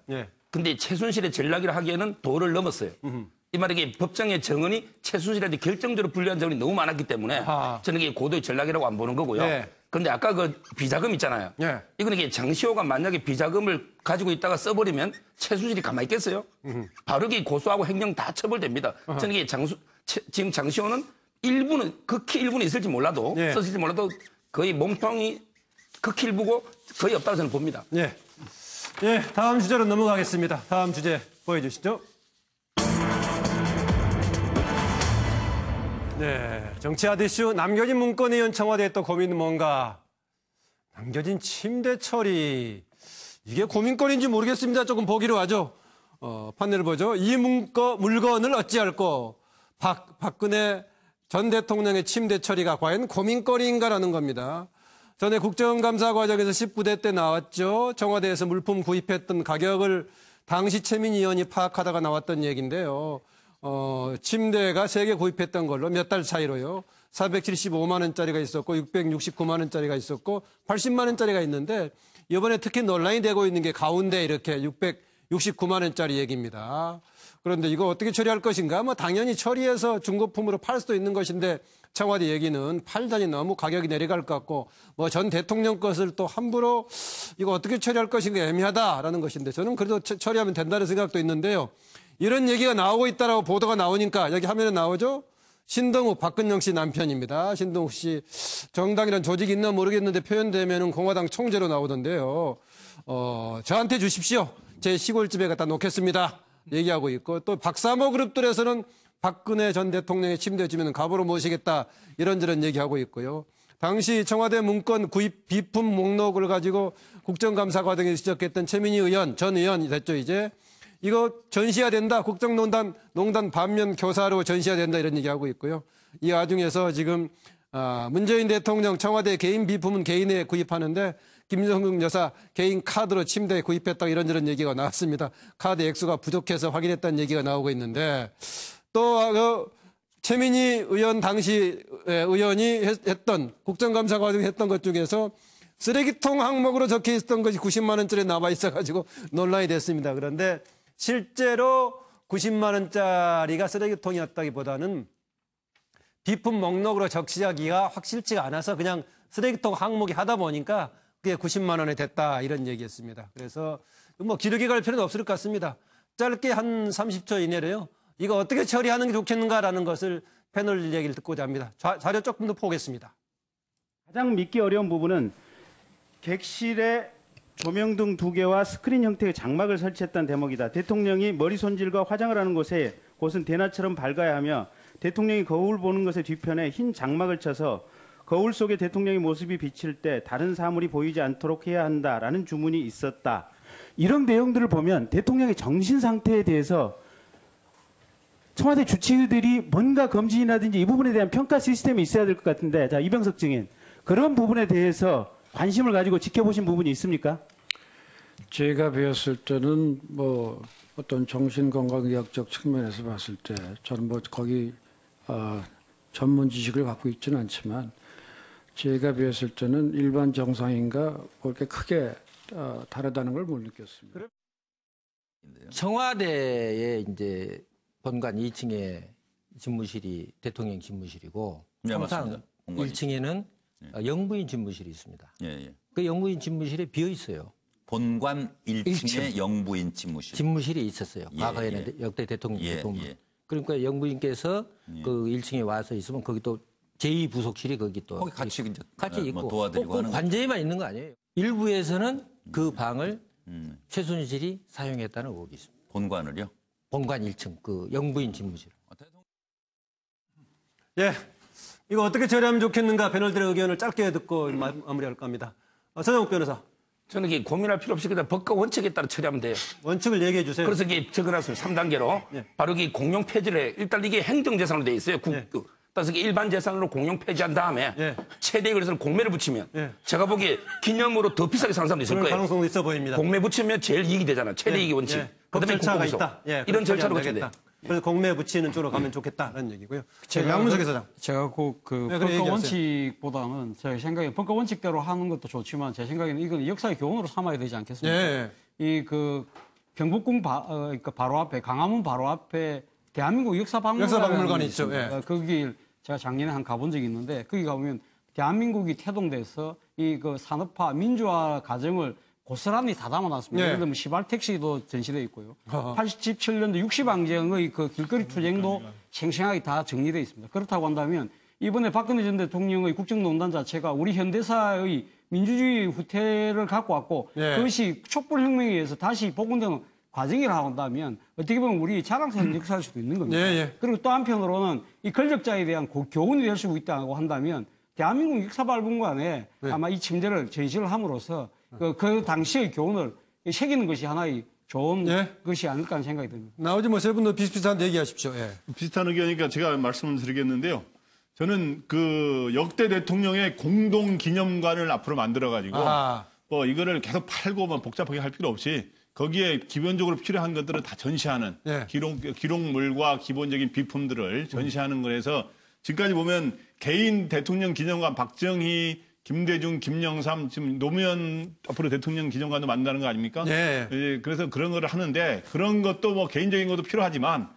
근데 최순실의 전략이라 하기에는 도를 넘었어요. 이 말이 법정의 정언이 최순실한테 결정적으로 불리한 점이 너무 많았기 때문에 저는 이게 고도의 전략이라고 안 보는 거고요. 그런데 아까 그 비자금 있잖아요. 이거는 이게 장시호가 만약에 비자금을 가지고 있다가 써버리면 최순실이 가만히 있겠어요? 바로 이게 고소하고 행정 다 처벌됩니다. 저는 이게 지금 장시호는 극히 일부는 있을지 몰라도 썼을지 몰라도 거의 몸통이 극히 일부고 거의 없다고 저는 봅니다. 다음 주제로 넘어가겠습니다. 다음 주제 보여주시죠. 정치하드 이슈 남겨진 문건 의원 청와대에 또 고민은 뭔가. 남겨진 침대 처리. 이게 고민거리인지 모르겠습니다. 조금 보기로 하죠. 판넬을 보죠. 이 물건을 어찌할꼬. 박근혜 전 대통령의 침대 처리가 과연 고민거리인가라는 겁니다. 전에 국정감사 과정에서 19대 때 나왔죠. 청와대에서 물품 구입했던 가격을 당시 최민희 의원이 파악하다가 나왔던 얘기인데요. 침대가 3개 구입했던 걸로 몇 달 차이로요. 475만 원짜리가 있었고 669만 원짜리가 있었고 80만 원짜리가 있는데 이번에 특히 논란이 되고 있는 게 가운데 이렇게 669만 원짜리 얘기입니다. 그런데 이거 어떻게 처리할 것인가? 당연히 처리해서 중고품으로 팔 수도 있는 것인데 청와대 얘기는 팔다니 너무 가격이 내려갈 것 같고 전 대통령 것을 또 함부로 이거 어떻게 처리할 것인가 애매하다라는 것인데 저는 그래도 처리하면 된다는 생각도 있는데요. 이런 얘기가 나오고 있다라고 보도가 나오니까 여기 화면에 나오죠? 신동욱 박근영 씨 남편입니다. 신동욱 씨 정당이란 조직이 있나 모르겠는데 표현되면은 공화당 총재로 나오던데요. 저한테 주십시오. 제 시골집에 갖다 놓겠습니다. 얘기하고 있고 또 박사모 그룹들에서는 박근혜 전 대통령의 침대 주면 갑으로 모시겠다 이런저런 얘기하고 있고요. 당시 청와대 문건 구입 비품 목록을 가지고 국정감사 과정에서 지적했던 최민희 의원, 전 의원이 됐죠 이제. 이거 전시해야 된다. 국정농단 반면 교사로 전시해야 된다 이런 얘기하고 있고요. 이 와중에서 지금 문재인 대통령 청와대 개인 비품은 개인에 구입하는데 김정숙 여사 개인 카드로 침대에 구입했다 이런저런 얘기가 나왔습니다. 카드 액수가 부족해서 확인했다는 얘기가 나오고 있는데 또 최민희 의원 당시 의원이 했던 국정감사 과정에 했던 것 중에서 쓰레기통 항목으로 적혀 있었던 것이 90만 원짜리 나와 있어가지고 논란이 됐습니다. 그런데 실제로 90만 원짜리가 쓰레기통이었다기보다는 비품 목록으로 적시하기가 확실치가 않아서 그냥 쓰레기통 항목이 하다 보니까 그게 90만 원이 됐다 이런 얘기였습니다. 그래서 길게 갈 필요는 없을 것 같습니다. 짧게 한 30초 이내로요. 이거 어떻게 처리하는 게 좋겠는가라는 것을 패널 얘기를 듣고자 합니다. 자료 조금 더 보겠습니다. 가장 믿기 어려운 부분은 객실에 조명등 2개와 스크린 형태의 장막을 설치했다는 대목이다. 대통령이 머리 손질과 화장을 하는 곳에 곳은 대낮처럼 밝아야 하며 대통령이 거울 보는 것의 뒤편에 흰 장막을 쳐서 거울 속에 대통령의 모습이 비칠 때 다른 사물이 보이지 않도록 해야 한다라는 주문이 있었다. 이런 내용들을 보면 대통령의 정신 상태에 대해서 청와대 주치의들이 뭔가 검진이라든지 이 부분에 대한 평가 시스템이 있어야 될 것 같은데, 자, 이병석 증인, 그런 부분에 대해서 관심을 가지고 지켜보신 부분이 있습니까? 제가 배웠을 때는 뭐 어떤 정신건강의학적 측면에서 봤을 때 저는 뭐 거기 전문 지식을 갖고 있지는 않지만 제가 배웠을 때는 일반 정상인과 그렇게 크게 다르다는 걸 못 느꼈습니다. 청와대의 이제 본관 2층에 집무실이 대통령 집무실이고 네, 항상 맞습니다. 본관이. 1층에는 영부인 집무실이 있습니다. 예, 예. 그 영부인 집무실에 비어 있어요. 본관 1층에 1층. 영부인 집무실. 집무실이 있었어요. 예, 과거에는 예. 역대 대통령 예, 보면. 예. 그러니까 영부인께서 그 1층에 와서 있으면 거기 또 제2부속실이 거기 또 거기 같이 이제 같이 뭐 있고 도와드리고 꼭 하는 관제에만 있는 거 아니에요. 일부에서는 그 방을 최순실이 사용했다는 의혹이 있습니다. 본관을요? 본관 1층 그 영부인 집무실. 예. 이거 어떻게 처리하면 좋겠는가 패널들의 의견을 짧게 듣고 마무리할까 합니다. 서정욱 변호사. 저는 이게 고민할 필요 없이 그냥 법과 원칙에 따라 처리하면 돼요. 원칙을 얘기해 주세요. 그래서 이게 적어놨습니다. 3단계로. 바로 이게 공용 폐지를 일단 이게 행정재산으로 돼 있어요. 따라서 이게 일반 재산으로 공용 폐지한 다음에 최대의 그래서 공매를 붙이면 제가 보기에 기념으로 더 비싸게 사는 사람도 있을 그럴 거예요. 가능성도 있어 보입니다. 공매 붙이면 제일 이익이 되잖아. 최대 이익이 원칙. 법 그다음에 절차가 국고구속. 있다. 이런 절차로 거쳐야 돼. 그래서 공매 붙이는 쪽으로 가면 좋겠다라는 얘기고요. 양문석 이사장. 제가 그 그래, 법과 얘기하세요. 원칙보다는 제 생각에 법과 원칙대로 하는 것도 좋지만 제 생각에는 이건 역사의 교훈으로 삼아야 되지 않겠습니까? 이 그 경복궁 그러니까 바로 앞에 강화문 바로 앞에 대한민국 역사박물관이 있죠. 거기 제가 작년에 한 가본 적이 있는데 거기 가보면 대한민국이 태동돼서 이 그 산업화 민주화 과정을 고스란히 다 담아놨습니다. 예를 들면 시발 택시도 전시되어 있고요. 87년도 60항쟁의 그 길거리 투쟁도 생생하게 다 정리되어 있습니다. 그렇다고 한다면 이번에 박근혜 전 대통령의 국정농단 자체가 우리 현대사의 민주주의 후퇴를 갖고 왔고 그것이 촛불혁명에 의해서 다시 복원되는 과정이라고 한다면 어떻게 보면 우리 자랑스러운 역사일 수도 있는 겁니다. 그리고 또 한편으로는 이 권력자에 대한 교훈이 될 수 있다고 한다면 대한민국 역사발굴관에 아마 이 침대를 전시를 함으로써 그 당시의 교훈을 새기는 것이 하나의 좋은 것이 아닐까 하는 생각이 듭니다. 나오지 뭐 세 분도 비슷비슷한 얘기하십시오. 비슷한 의견이니까 제가 말씀을 드리겠는데요. 저는 그 역대 대통령의 공동 기념관을 앞으로 만들어가지고 뭐 이거를 계속 팔고 뭐 복잡하게 할 필요 없이 거기에 기본적으로 필요한 것들을 다 전시하는 기록물과 기본적인 비품들을 전시하는 거에서 지금까지 보면 개인 대통령 기념관 박정희, 김대중, 김영삼 지금 노무현 앞으로 대통령 기념관도 만드는 거 아닙니까? 그래서 그런 거를 하는데 그런 것도 뭐 개인적인 것도 필요하지만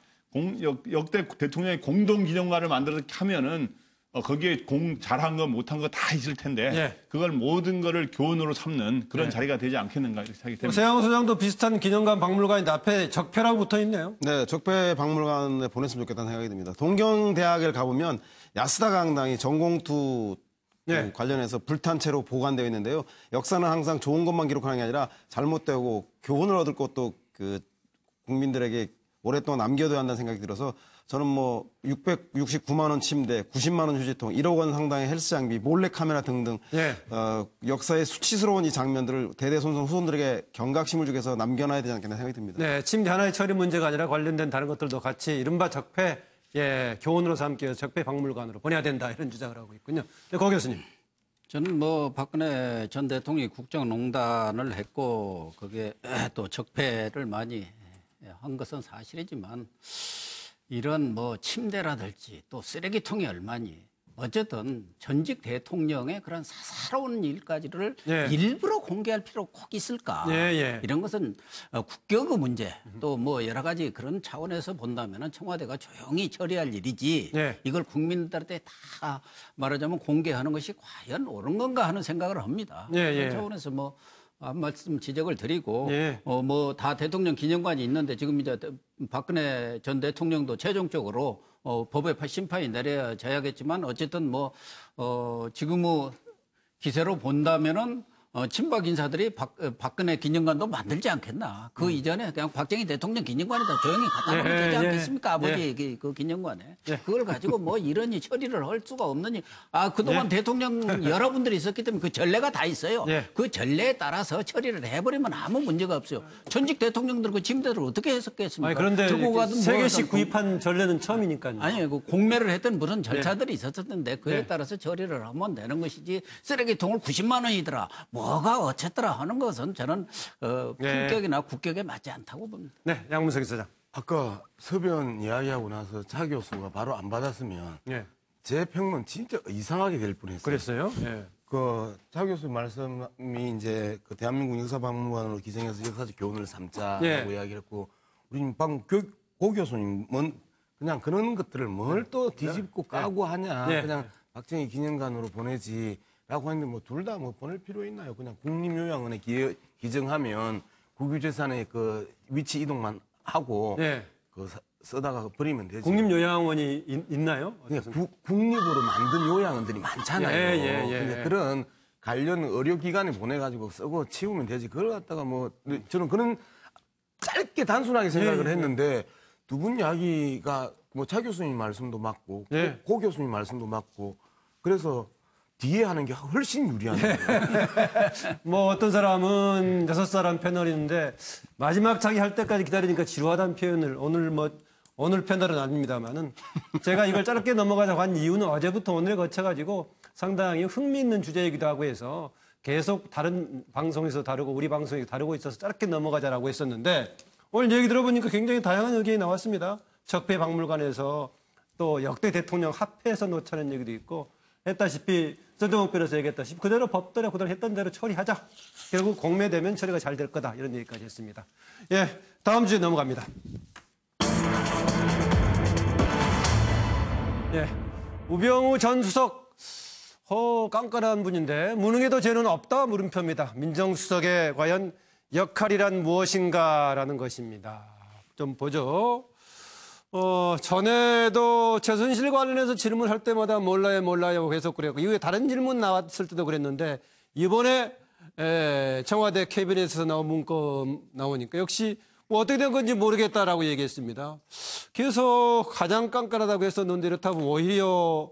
역대 대통령의 공동 기념관을 만들어서 하면은 거기에 잘한 거 못한 거 다 있을 텐데 그걸 모든 거를 교훈으로 삼는 그런 자리가 되지 않겠는가 이렇게 생각이 됩니다. 세양호 소장도 비슷한 기념관 박물관인데 앞에 적폐라고 붙어 있네요. 네, 적폐 박물관에 보냈으면 좋겠다는 생각이 듭니다. 동경대학을 가보면 야스다 강당이 전공투 관련해서 불탄 채로 보관되어 있는데요. 역사는 항상 좋은 것만 기록하는 게 아니라 잘못되고 교훈을 얻을 것도 그 국민들에게 오랫동안 남겨둬야 한다는 생각이 들어서 저는 뭐 669만 원 침대, 90만 원 휴지통, 1억 원 상당의 헬스 장비, 몰래 카메라 등등 역사의 수치스러운 이 장면들을 대대손손 후손들에게 경각심을 주기 위해서 남겨놔야 되지 않겠나 생각이 듭니다. 네, 침대 하나의 처리 문제가 아니라 관련된 다른 것들도 같이 이른바 적폐 교훈으로 삼기 위해서 적폐 박물관으로 보내야 된다 이런 주장을 하고 있군요. 네, 고 교수님. 저는 뭐 박근혜 전 대통령이 국정농단을 했고 그게 또 적폐를 많이 한 것은 사실이지만 이런 뭐 침대라든지 또 쓰레기통이 얼마니 어쨌든 전직 대통령의 그런 사사로운 일까지를 일부러 공개할 필요 꼭 있을까? 이런 것은 국격의 문제 또 뭐 여러 가지 그런 차원에서 본다면은 청와대가 조용히 처리할 일이지 이걸 국민들한테 다 말하자면 공개하는 것이 과연 옳은 건가 하는 생각을 합니다. 그런 차원에서 뭐 한 말씀 지적을 드리고 뭐 다 대통령 기념관이 있는데 지금 이제 박근혜 전 대통령도 최종적으로 법의 심판이 내려져야겠지만 어쨌든 뭐 지금의 기세로 본다면은 친박 인사들이 박근혜 기념관도 만들지 않겠나. 그 이전에 그냥 박정희 대통령 기념관에다 조용히 갖다 놓으면 되지 않겠습니까? 아버지 그 기념관에. 그걸 가지고 뭐 이러니 처리를 할 수가 없느니. 그동안 대통령 여러분들이 있었기 때문에 그 전례가 다 있어요. 그 전례에 따라서 처리를 해버리면 아무 문제가 없어요. 전직 대통령들 그 침대를 어떻게 해석했습니까? 그런데 세 개씩 구입한 전례는 처음이니까요. 아니, 그 공매를 했던 무슨 절차들이 있었는데 그에 따라서 처리를 하면 되는 것이지 쓰레기통을 90만 원이더라. 뭐가 어쨌더라 하는 것은 저는 품격이나 국격에 맞지 않다고 봅니다. 네, 양문석 기자장. 아까 서변 이야기하고 나서 차 교수가 바로 안 받았으면 제 평론 진짜 이상하게 될 뻔했어요. 그랬어요? 차 교수 말씀이 이제 그 대한민국 역사박물관으로 기증해서 역사적 교훈을 삼자라고 이야기를 했고, 우리 방금 고 교수님은 그냥 그런 것들을 뭘 또 뒤집고 까고 하냐. 그냥 박정희 기념관으로 보내지라고 하는데 뭐 둘 다 뭐 보낼 필요 있나요? 그냥 국립요양원에 기증하면 국유재산의 그 위치 이동만 하고 그 쓰다가 버리면 되지. 국립요양원이 있나요? 그냥 국립으로 만든 요양원들이 많잖아요. 근데 그런 관련 의료기관에 보내가지고 쓰고 치우면 되지. 그걸 갖다가 뭐 저는 그런 짧게 단순하게 생각을 했는데 두 분 이야기가 뭐 차 교수님 말씀도 맞고 고 교수님 말씀도 맞고 그래서 뒤에 하는 게 훨씬 유리하네요. 뭐 어떤 사람은 6사람 패널인데 마지막 자기 할 때까지 기다리니까 지루하다는 표현을 오늘 패널은 아닙니다만은 제가 이걸 짧게 넘어가자고 한 이유는 어제부터 오늘 거쳐가지고 상당히 흥미있는 주제이기도 하고 해서 계속 다른 방송에서 다루고 우리 방송에서 다루고 있어서 짧게 넘어가자라고 했었는데 오늘 얘기 들어보니까 굉장히 다양한 의견이 나왔습니다. 적폐박물관에서 또 역대 대통령 합해서 놓자는 얘기도 있고 했다시피 전정욱 변호사 얘기했다시피 그대로 법대로 그대로 했던 대로 처리하자. 결국 공매되면 처리가 잘 될 거다. 이런 얘기까지 했습니다. 다음 주에 넘어갑니다. 우병우 전 수석 깐깐한 분인데 무능에도 죄는 없다 물음표입니다. 민정수석의 과연 역할이란 무엇인가라는 것입니다. 좀 보죠. 전에도 최순실 관련해서 질문할 때마다 몰라요 계속 그랬고 이후에 다른 질문 나왔을 때도 그랬는데 이번에 청와대 캐비넷에서 나온 문건 나오니까 역시 뭐 어떻게 된 건지 모르겠다라고 얘기했습니다. 계속 가장 깐깐하다고 했었는데 이렇다면 오히려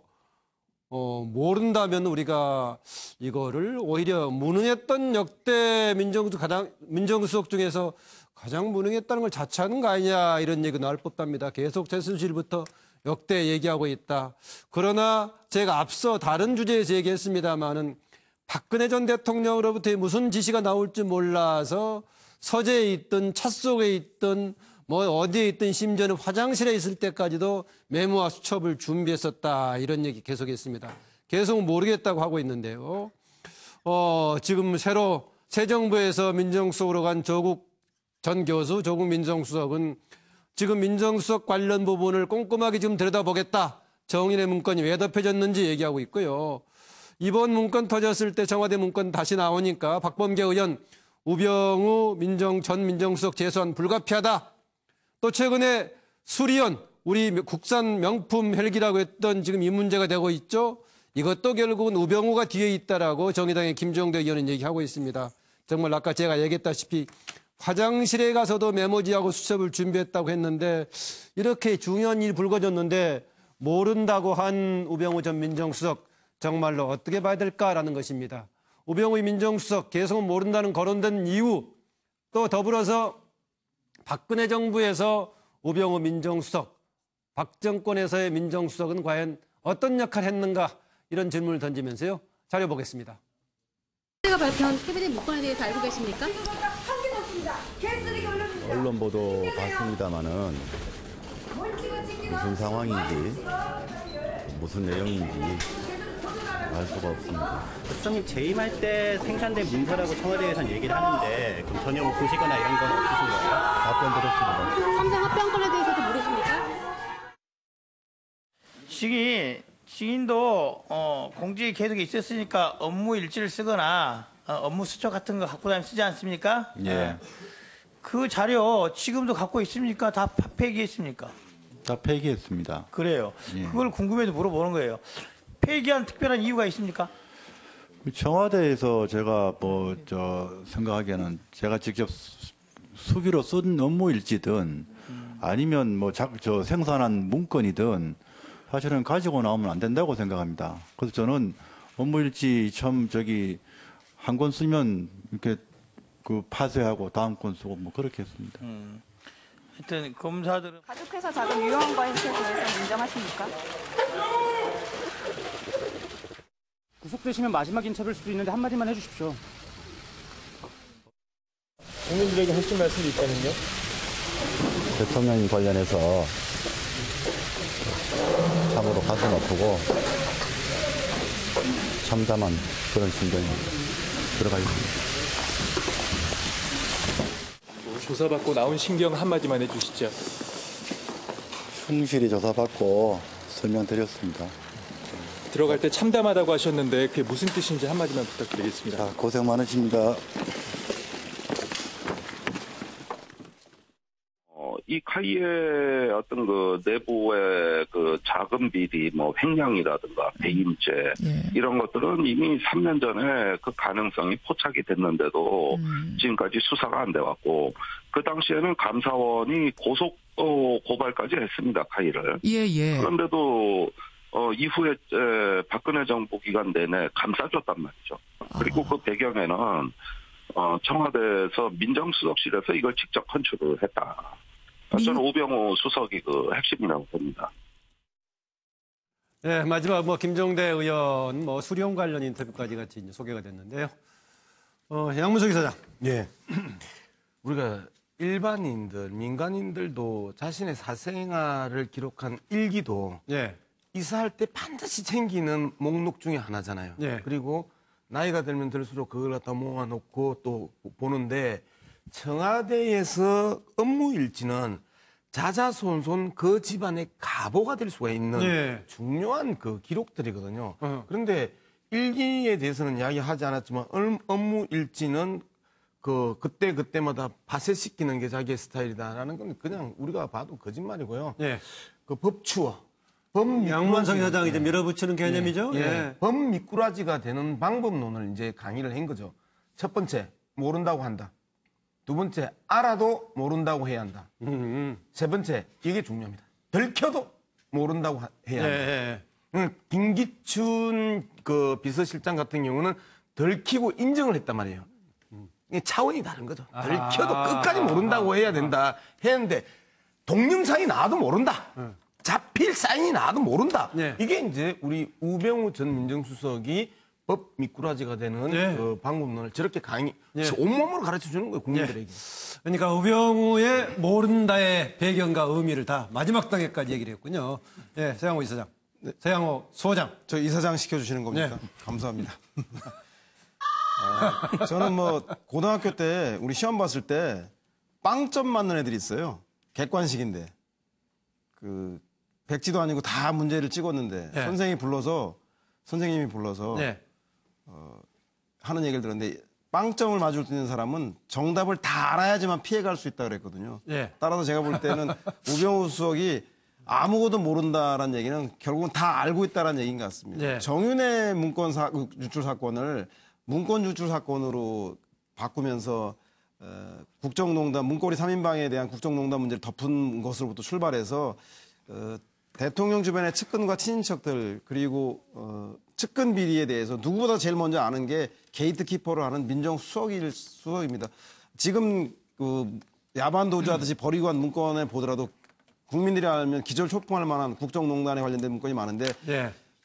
모른다면 우리가 이거를 오히려 무능했던 역대 민정수석 중에서 가장 무능했다는 걸 자처하는 거 아니냐 이런 얘기가 나올 법답니다. 계속 최순실부터 역대 얘기하고 있다. 그러나 제가 앞서 다른 주제에서 얘기했습니다마는 박근혜 전 대통령으로부터 무슨 지시가 나올지 몰라서 서재에 있든 차 속에 있든 뭐 어디에 있든 심지어는 화장실에 있을 때까지도 메모와 수첩을 준비했었다. 이런 얘기 계속했습니다. 계속 모르겠다고 하고 있는데요. 지금 새 정부에서 민정수석으로 간 조국 전 교수, 조국 민정수석은 지금 민정수석 관련 부분을 꼼꼼하게 지금 들여다보겠다. 정인의 문건이 왜 덮여졌는지 얘기하고 있고요. 이번 문건 터졌을 때 청와대 문건 다시 나오니까 박범계 의원 우병우 전 민정수석 재소환 불가피하다. 또 최근에 수리온 우리 국산 명품 헬기라고 했던 지금 이 문제가 되고 있죠. 이것도 결국은 우병우가 뒤에 있다라고 정의당의 김종대 의원은 얘기하고 있습니다. 정말 아까 제가 얘기했다시피 화장실에 가서도 메모지하고 수첩을 준비했다고 했는데 이렇게 중요한 일이 불거졌는데 모른다고 한 우병우 전 민정수석 정말로 어떻게 봐야 될까라는 것입니다. 우병우 민정수석 계속 모른다는 거론된 이유 또 더불어서 박근혜 정부에서 우병우 민정수석 박정권에서의 민정수석은 과연 어떤 역할을 했는가 이런 질문을 던지면서요. 자료 보겠습니다. 제가 발표한 캐비넷 문건에 대해서 알고 계십니까? 언론 보도 봤습니다마는 무슨 상황인지 무슨 내용인지 알 수가 없습니다. 수석님 재임할 때 생산된 문서라고 청와대에서는 얘기를 하는데 그럼 전혀 뭐 보시거나 이런 건 없으신 거예요? 답변 들었습니다. 삼성 합병권에 대해서도 모르십니까? 증인도 공직이 계속 있었으니까 업무 일지를 쓰거나 업무 수첩 같은 거 갖고 다니면 쓰지 않습니까? 예. 그 자료 지금도 갖고 있습니까? 다 폐기했습니까? 다 폐기했습니다. 그래요. 예. 그걸 궁금해서 물어보는 거예요. 폐기한 특별한 이유가 있습니까? 청와대에서 제가 생각하기에는 제가 직접 수기로 쓴 업무일지든 아니면 생산한 문건이든 사실은 가지고 나오면 안 된다고 생각합니다. 그래서 저는 업무일지 한 권 쓰면 이렇게 파쇄하고 다음 권 쓰고 그렇게 했습니다. 하여튼 검사들은 가족회사 자금 유용한 거에 대해서 인정하십니까? 구속되시면 마지막 인터뷰일 수도 있는데 한마디만 해주십시오. 국민들에게 하실 말씀이 있다면요? 대통령 관련해서 참으로 가슴 아프고 참담한 그런 심정이 들어가 있습니다. 조사받고 나온 신경 한마디만 해주시죠. 충실히 조사받고 설명드렸습니다. 들어갈 때 참담하다고 하셨는데 그게 무슨 뜻인지 한마디만 부탁드리겠습니다. 자, 고생 많으십니다. 이 카이의 어떤 내부의 자금 비리, 횡령이라든가 배임죄 이런 것들은 이미 3년 전에 그 가능성이 포착이 됐는데도 지금까지 수사가 안 돼 왔고 그 당시에는 감사원이 고속 고발까지 했습니다, 카이를. 그런데도 이후에 박근혜 정부 기간 내내 감싸줬단 말이죠. 그리고 그 배경에는 청와대에서 민정수석실에서 이걸 직접 컨트롤을 했다. 저는 우병우 수석이 핵심이라고 봅니다. 네, 마지막 김종대 의원 수령 관련 인터뷰까지 같이 이제 소개가 됐는데요. 양문석 이사장. 예. 우리가 일반인들, 민간인들도 자신의 사생활을 기록한 일기도 이사할 때 반드시 챙기는 목록 중에 하나잖아요. 그리고 나이가 들면 들수록 그걸 갖다 모아놓고 또 보는데 청와대에서 업무일지는 자자손손 그 집안의 가보가 될 수가 있는 중요한 기록들이거든요. 그런데 일기에 대해서는 이야기하지 않았지만 업무일지는 그때마다 파쇄시키는 게 자기의 스타일이다라는 건 그냥 우리가 봐도 거짓말이고요. 법추어. 양문석 이사장이 이제 밀어붙이는 개념이죠. 법 미꾸라지가 되는 방법론을 이제 강의를 한 거죠. 첫 번째, 모른다고 한다. 두 번째, 알아도 모른다고 해야 한다. 세 번째, 이게 중요합니다. 들켜도 모른다고 해야 한다. 김기춘 비서실장 같은 경우는 들키고 인정을 했단 말이에요. 이게 차원이 다른 거죠. 들켜도 끝까지 모른다고 해야 된다. 했는데 동영상이 나와도 모른다. 잡힐 사인이 나와도 모른다. 이게 이제 우리 우병우 전 민정수석이 법 미꾸라지가 되는 방법론을 저렇게 온몸으로 가르쳐주는 거예요, 국민들에게. 그러니까 우병우의 모른다의 배경과 의미를 다 마지막 단계까지 얘기를 했군요. 서양호 이사장. 서양호 소장. 저 이사장 시켜주시는 겁니까? 감사합니다. 저는 고등학교 때 우리 시험 봤을 때 빵점 맞는 애들이 있어요. 객관식인데. 백지도 아니고 다 문제를 찍었는데 선생님이 불러서 하는 얘기를 들었는데 빵점을 맞을 수 있는 사람은 정답을 다 알아야지만 피해갈 수 있다고 그랬거든요. 따라서 제가 볼 때는 우병우 수석이 아무것도 모른다라는 얘기는 결국은 다 알고 있다라는 얘기인 것 같습니다. 정윤회 문건 유출 사건을 문건 유출 사건으로 바꾸면서 국정농단 문고리 3인방에 대한 국정농단 문제를 덮은 것으로부터 출발해서 대통령 주변의 측근과 친인척들 그리고 측근 비리에 대해서 누구보다 제일 먼저 아는 게 게이트키퍼를 하는 민정수석입니다. 지금 야반 도주하듯이 버리고 간 문건에 보더라도 국민들이 알면 기절초풍할 만한 국정농단에 관련된 문건이 많은데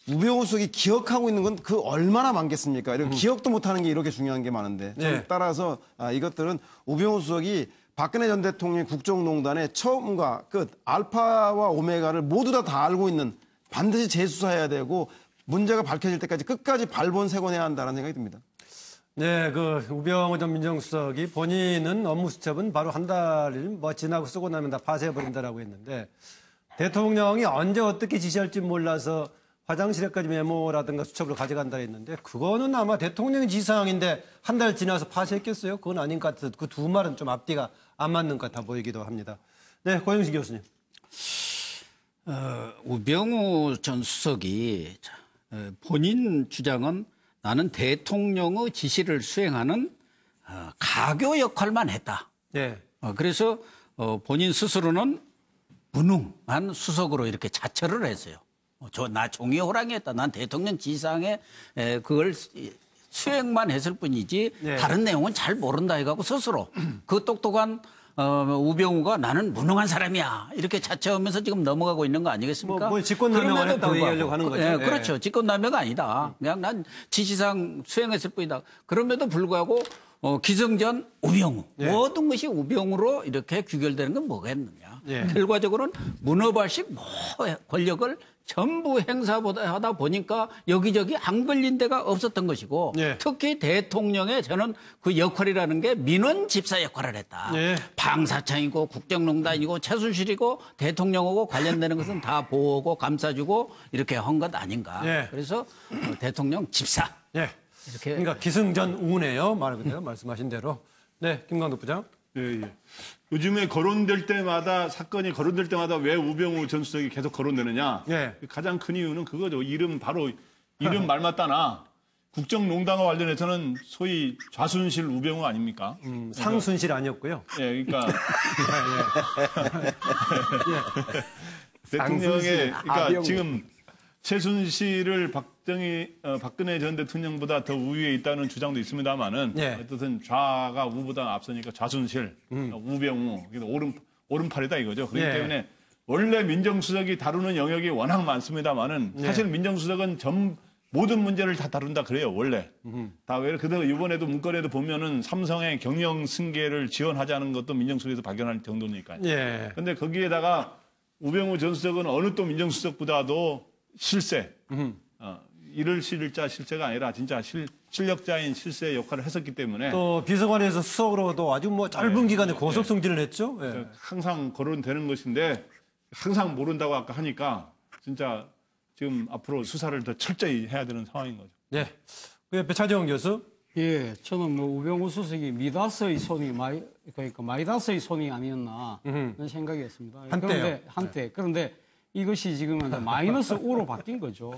우병우 수석이 기억하고 있는 건 얼마나 많겠습니까? 이런 기억도 못하는 게 이렇게 중요한 게 많은데 따라서 이것들은 우병우 수석이 박근혜 전 대통령의 국정농단의 처음과 끝, 알파와 오메가를 모두 다 알고 있는 반드시 재수사해야 되고 문제가 밝혀질 때까지 끝까지 발본색원해야 한다는 생각이 듭니다. 네, 우병우 전 민정수석이 본인은 업무 수첩은 바로 한 달 지나고 쓰고 나면 다 파쇄해버린다라고 했는데 대통령이 언제 어떻게 지시할지 몰라서 화장실에까지 메모라든가 수첩을 가져간다 했는데 그거는 아마 대통령의 지시사항인데 한 달 지나서 파쇄했겠어요? 그건 아닌 것 같아서 그 두 말은 좀 앞뒤가 안 맞는 것 같아 보이기도 합니다. 네, 고영식 교수님. 우병우 전 수석이 본인 주장은 나는 대통령의 지시를 수행하는 가교 역할만 했다. 예. 그래서 본인 스스로는 무능한 수석으로 이렇게 자처를 했어요. 나 종이 호랑이였다. 난 대통령 지시사항에 그걸 수행만 했을 뿐이지 네. 다른 내용은 잘 모른다 해갖고 스스로 그 똑똑한 우병우가 나는 무능한 사람이야 이렇게 자처하면서 지금 넘어가고 있는 거 아니겠습니까? 뭐 직권남용을 그럼에도 했다고 불구하고. 얘기하려고 하는 거죠. 예, 예. 그렇죠. 직권남용 아니다. 그냥 난 지시상 수행했을 뿐이다. 그럼에도 불구하고 기승전 우병우 예. 모든 것이 우병우로 이렇게 규결되는 건 뭐겠느냐. 예. 결과적으로는 문어발식 권력을 전부 행사하다 보니까 여기저기 안 걸린 데가 없었던 것이고 예. 특히 대통령의 저는 그 역할이라는 게 민원 집사 역할을 했다. 예. 방사청이고 국정농단이고 최순실이고 대통령하고 관련되는 것은 다 보고 감싸주고 이렇게 한 것 아닌가. 예. 그래서 대통령 집사. 예. 이렇게 그러니까 기승전우네요. 말 그대로 말씀하신 대로. 네, 김광덕 부장. 예, 예. 요즘에 거론될 때마다 사건이 거론될 때마다 왜 우병우 전 수석이 계속 거론되느냐? 예. 가장 큰 이유는 그거죠. 이름 말 맞다나 국정농단과 관련해서는 소위 좌순실 우병우 아닙니까? 상순실 아니었고요. 예, 그러니까 예. 대통령의 그러니까 아병우. 지금 최순실을 박근혜 전 대통령보다 더 우위에 있다는 주장도 있습니다만은 예. 어쨌든 좌가 우보다 앞서니까 좌순실, 우병우, 오른팔이다 이거죠. 그렇기 예. 때문에 원래 민정수석이 다루는 영역이 워낙 많습니다만은 예. 사실 민정수석은 모든 문제를 다 다룬다 그래요 원래. 다 왜 그래서 이번에도 문건에도 보면은 삼성의 경영 승계를 지원하자는 것도 민정수석에서 발견할 정도니까요. 예. 근데 거기에다가 우병우 전 수석은 어느 또 민정수석보다도 실세, 일을 실자 실세가 아니라 진짜 실력자인 실세 역할을 했었기 때문에 또 비서관에서 수석으로도 아주 뭐 짧은 기간에 고속 승진을 했죠. 예. 항상 거론되는 것인데 항상 모른다고 아까 하니까 진짜 지금 앞으로 수사를 더 철저히 해야 되는 상황인 거죠. 네. 그 옆에 차재원 교수. 예, 저는 뭐 우병우 수석이 미다스의 손이 그러니까 마이다스의 손이 아니었나 그런 생각이었습니다. 한때요. 한때. 그런데 이것이 지금 마이너스 5로 바뀐 거죠.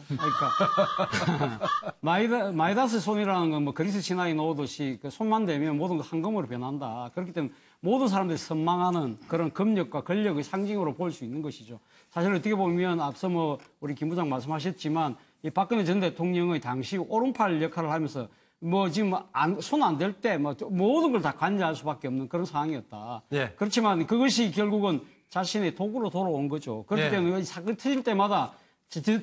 그러니까 마이다스 손이라는 건 뭐 그리스 신화에 나오듯이 그 손만 대면 모든 거 황금으로 변한다. 그렇기 때문에 모든 사람들이 선망하는 그런 금력과 권력의 상징으로 볼 수 있는 것이죠. 사실 어떻게 보면 앞서 뭐 우리 김 부장 말씀하셨지만 이 박근혜 전 대통령의 당시 오른팔 역할을 하면서 뭐 지금 손 안 댈 때 뭐 모든 걸 다 관여할 수밖에 없는 그런 상황이었다. 예. 그렇지만 그것이 결국은 자신의 도구로 돌아온 거죠. 그렇기 예. 때문에 사건이 터질 때마다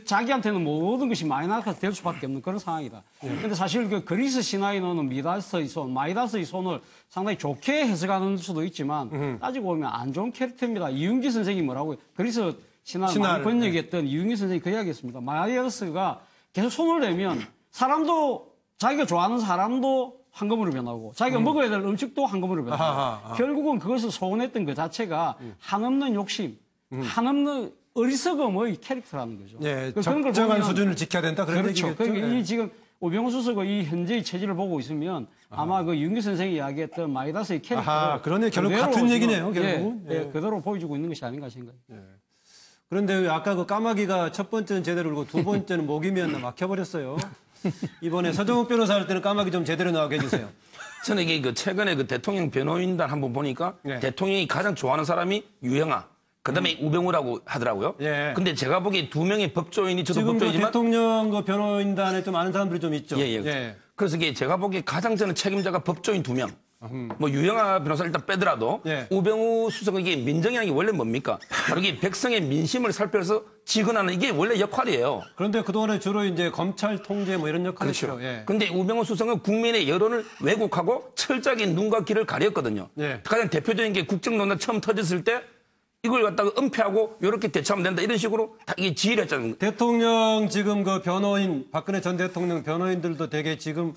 자기한테는 모든 것이 마이너스가 될 수밖에 없는 그런 상황이다. 그런데 사실 그 그리스 신화에 나오는 미다스의 손, 마이다스의 손을 상당히 좋게 해석하는 수도 있지만 따지고 보면 안 좋은 캐릭터입니다. 이윤기 선생이 뭐라고 그리스 신화를 많이 번역했던 이윤기 선생이 그 이야기했습니다. 마이다스가 계속 손을 내면 사람도 자기가 좋아하는 사람도 황금으로 변하고 자기가 먹어야 될 음식도 황금으로 변하고 결국은 그것을 소원했던 그 자체가 한없는 욕심, 한없는 어리석음의 캐릭터라는 거죠. 예, 그런 걸 적정한 보면, 수준을 지켜야 된다 그런 그렇죠. 얘기겠죠. 그러니까 예. 이 지금 우병우 수석의 이 현재의 체질을 보고 있으면 아마 그 윤기 선생이 이야기했던 마이다스의 캐릭터로 그러네. 결국 그대로 같은 지금, 얘기네요. 결국은. 예, 그대로 보여주고 있는 것이 아닌가 생각해요. 그런데 왜 아까 그 까마귀가 첫 번째는 제대로 울고 두 번째는 목이면 막혀버렸어요. 이번에 서정욱 변호사 할 때는 까마귀 좀 제대로 나오게 해주세요. 저는 이게 그 최근에 그 대통령 변호인단 한번 보니까 대통령이 가장 좋아하는 사람이 유영아, 그다음에 우병우라고 하더라고요. 예. 근데 제가 보기에 두 명의 법조인이 저도 지금 그 법조이지만 대통령 그 변호인단에 좀 아는 사람들이 좀 있죠. 예. 그래서 이게 제가 보기에 가장 저는 책임자가 법조인 두 명. 뭐 유영아 변호사 일단 빼더라도 우병우 수석은 이게 민정이라는 게 원래 뭡니까? 바로 이게 백성의 민심을 살펴서 직언하는 이게 원래 역할이에요. 그런데 그동안에 주로 이제 검찰 통제 뭐 이런 역할이죠. 그렇죠. 예. 근데 우병우 수석은 국민의 여론을 왜곡하고 철저하게 눈과 귀를 가렸거든요. 예. 가장 대표적인 게 국정농단 처음 터졌을 때 이걸 갖다가 은폐하고 이렇게 대처하면 된다 이런 식으로 다 이게 지휘를 했잖아요. 대통령 지금 그 변호인 박근혜 전 대통령 변호인들도 되게 지금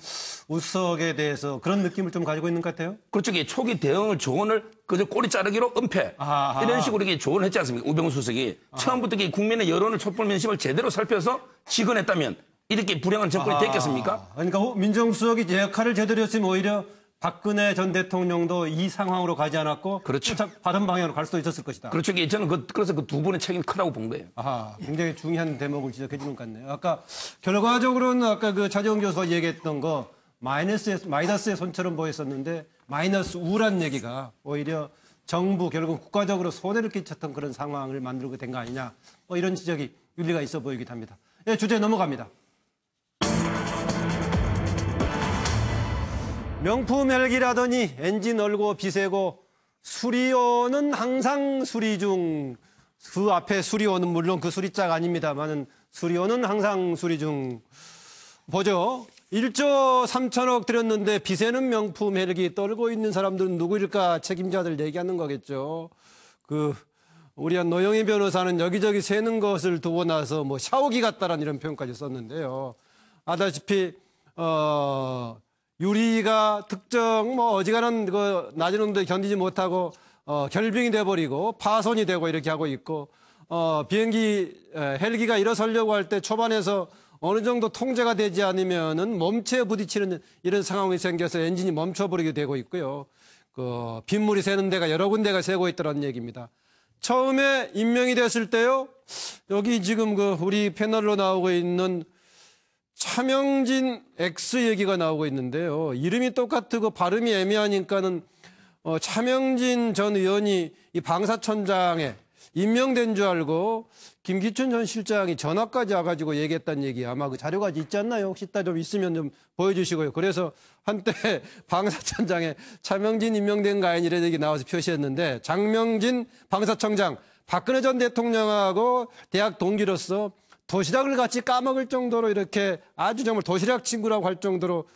우석에 대해서 그런 느낌을 좀 가지고 있는 것 같아요. 그렇죠. 이게 초기 대응을 조언을 그저 꼬리 자르기로 은폐 이런 식으로 이게 조언을 했지 않습니까? 우병우 수석이 처음부터 이게 국민의 여론을 촛불 민심을 제대로 살펴서 직언했다면 이렇게 불행한 정권이 됐겠습니까? 그러니까 민정수석이 제 역할을 제대로 했으면 오히려 박근혜 전 대통령도 이 상황으로 가지 않았고 그렇죠. 다른 방향으로 갈 수도 있었을 것이다. 그렇죠. 저는 그래서 그 두 분의 책임이 크다고 본 거예요. 아하, 굉장히 중요한 대목을 지적해 주는 것 같네요. 아까 결과적으로는 아까 그 차재원 교수가 얘기했던 거 마이너스의 손처럼 보였었는데 마이너스 우란 얘기가 오히려 정부 결국 국가적으로 손해를 끼쳤던 그런 상황을 만들게 된 거 아니냐. 뭐 이런 지적이 일리가 있어 보이기도 합니다. 예, 주제 넘어갑니다. 명품 헬기라더니 엔진 얼고 비세고 수리원은 항상 수리 중. 그 앞에 수리원은 물론 그 수리자가 아닙니다만은 수리원은 항상 수리 중. 보죠. 1조 3천억 들였는데 비세는 명품 헬기 떨고 있는 사람들은 누구일까? 책임자들 얘기하는 거겠죠. 우리 한 노영희 변호사는 여기저기 새는 것을 두고 나서 뭐 샤워기 같다라는 이런 표현까지 썼는데요. 아다시피 유리가 특정 뭐 어지간한 그 낮은 온도에 견디지 못하고 결빙이 돼버리고 파손이 되고 이렇게 하고 있고 비행기 헬기가 일어서려고 할 때 초반에서 어느 정도 통제가 되지 않으면은 몸체에 부딪히는 이런 상황이 생겨서 엔진이 멈춰버리게 되고 있고요. 빗물이 새는 데가 여러 군데가 새고 있다는 얘기입니다. 처음에 임명이 됐을 때요. 여기 지금 우리 패널로 나오고 있는 차명진 X 얘기가 나오고 있는데요. 이름이 똑같고 발음이 애매하니까는 차명진 전 의원이 이 방사청장에 임명된 줄 알고 김기춘 전 실장이 전화까지 와가지고 얘기했다는 얘기 아마 그 자료가 있지 않나요? 혹시 있다 좀 있으면 좀 보여주시고요. 그래서 한때 방사청장에 차명진 임명된 거 아닌 이런 얘기 나와서 표시했는데 장명진 방사청장 박근혜 전 대통령하고 대학 동기로서 도시락을 같이 까먹을 정도로 이렇게 아주 정말 도시락 친구라고 할 정도로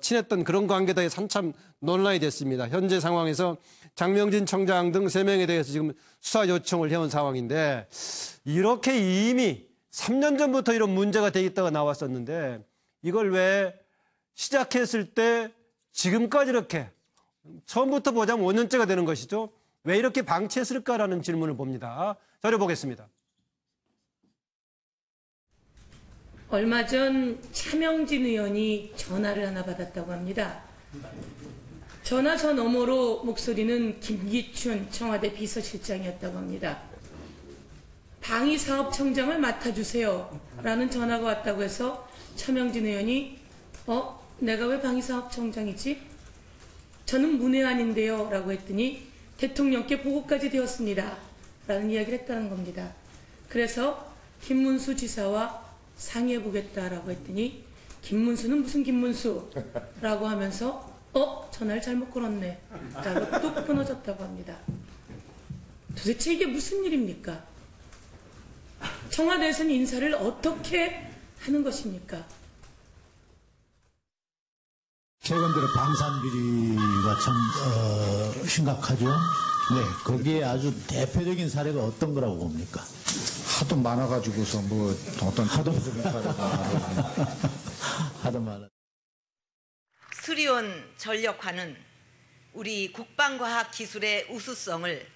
친했던 그런 관계다 해서 한참 논란이 됐습니다. 현재 상황에서 장명진 청장 등 3명에 대해서 지금 수사 요청을 해온 상황인데 이렇게 이미 3년 전부터 이런 문제가 돼 있다가 나왔었는데 이걸 왜 시작했을 때 지금까지 이렇게 처음부터 보자면 5년째가 되는 것이죠. 왜 이렇게 방치했을까라는 질문을 봅니다. 자료 보겠습니다. 얼마 전 차명진 의원이 전화를 하나 받았다고 합니다. 전화 저 너머로 목소리는 김기춘 청와대 비서실장이었다고 합니다. 방위사업청장을 맡아주세요 라는 전화가 왔다고 해서 차명진 의원이 내가 왜 방위사업청장이지? 저는 문외한인데요 라고 했더니 대통령께 보고까지 되었습니다 라는 이야기를 했다는 겁니다. 그래서 김문수 지사와 상의해보겠다라고 했더니 김문수는 무슨 김문수라고 하면서 전화를 잘못 걸었네 라고 뚝 끊어졌다고 합니다. 도대체 이게 무슨 일입니까? 청와대에서는 인사를 어떻게 하는 것입니까? 최근 들어 방산비리가 참 심각하죠. 네, 거기에 아주 대표적인 사례가 어떤 거라고 봅니까? 하도 많아가지고서 뭐 어떤 하도 많아. 수리온 전력화는 우리 국방과학기술의 우수성을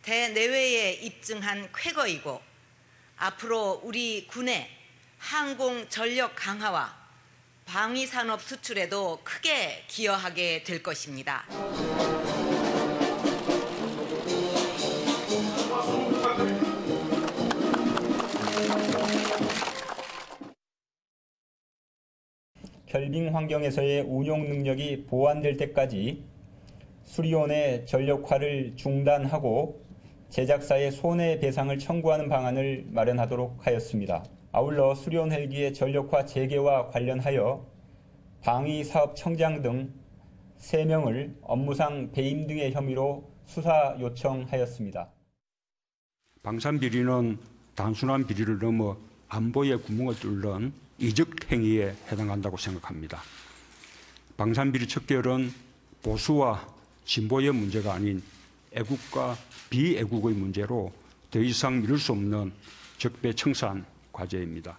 대내외에 입증한 쾌거이고 앞으로 우리 군의 항공 전력 강화와 방위산업 수출에도 크게 기여하게 될 것입니다. 결빙 환경에서의 운용 능력이 보완될 때까지 수리온의 전력화를 중단하고 제작사의 손해배상을 청구하는 방안을 마련하도록 하였습니다. 아울러 수리온 헬기의 전력화 재개와 관련하여 방위사업청장 등 3명을 업무상 배임 등의 혐의로 수사 요청하였습니다. 방산비리는 단순한 비리를 넘어 안보의 구멍을 뚫는 이적 행위에 해당한다고 생각합니다. 방산비리 척결은 보수와 진보의 문제가 아닌 애국과 비애국의 문제로 더 이상 미룰 수 없는 적배청산 과제입니다.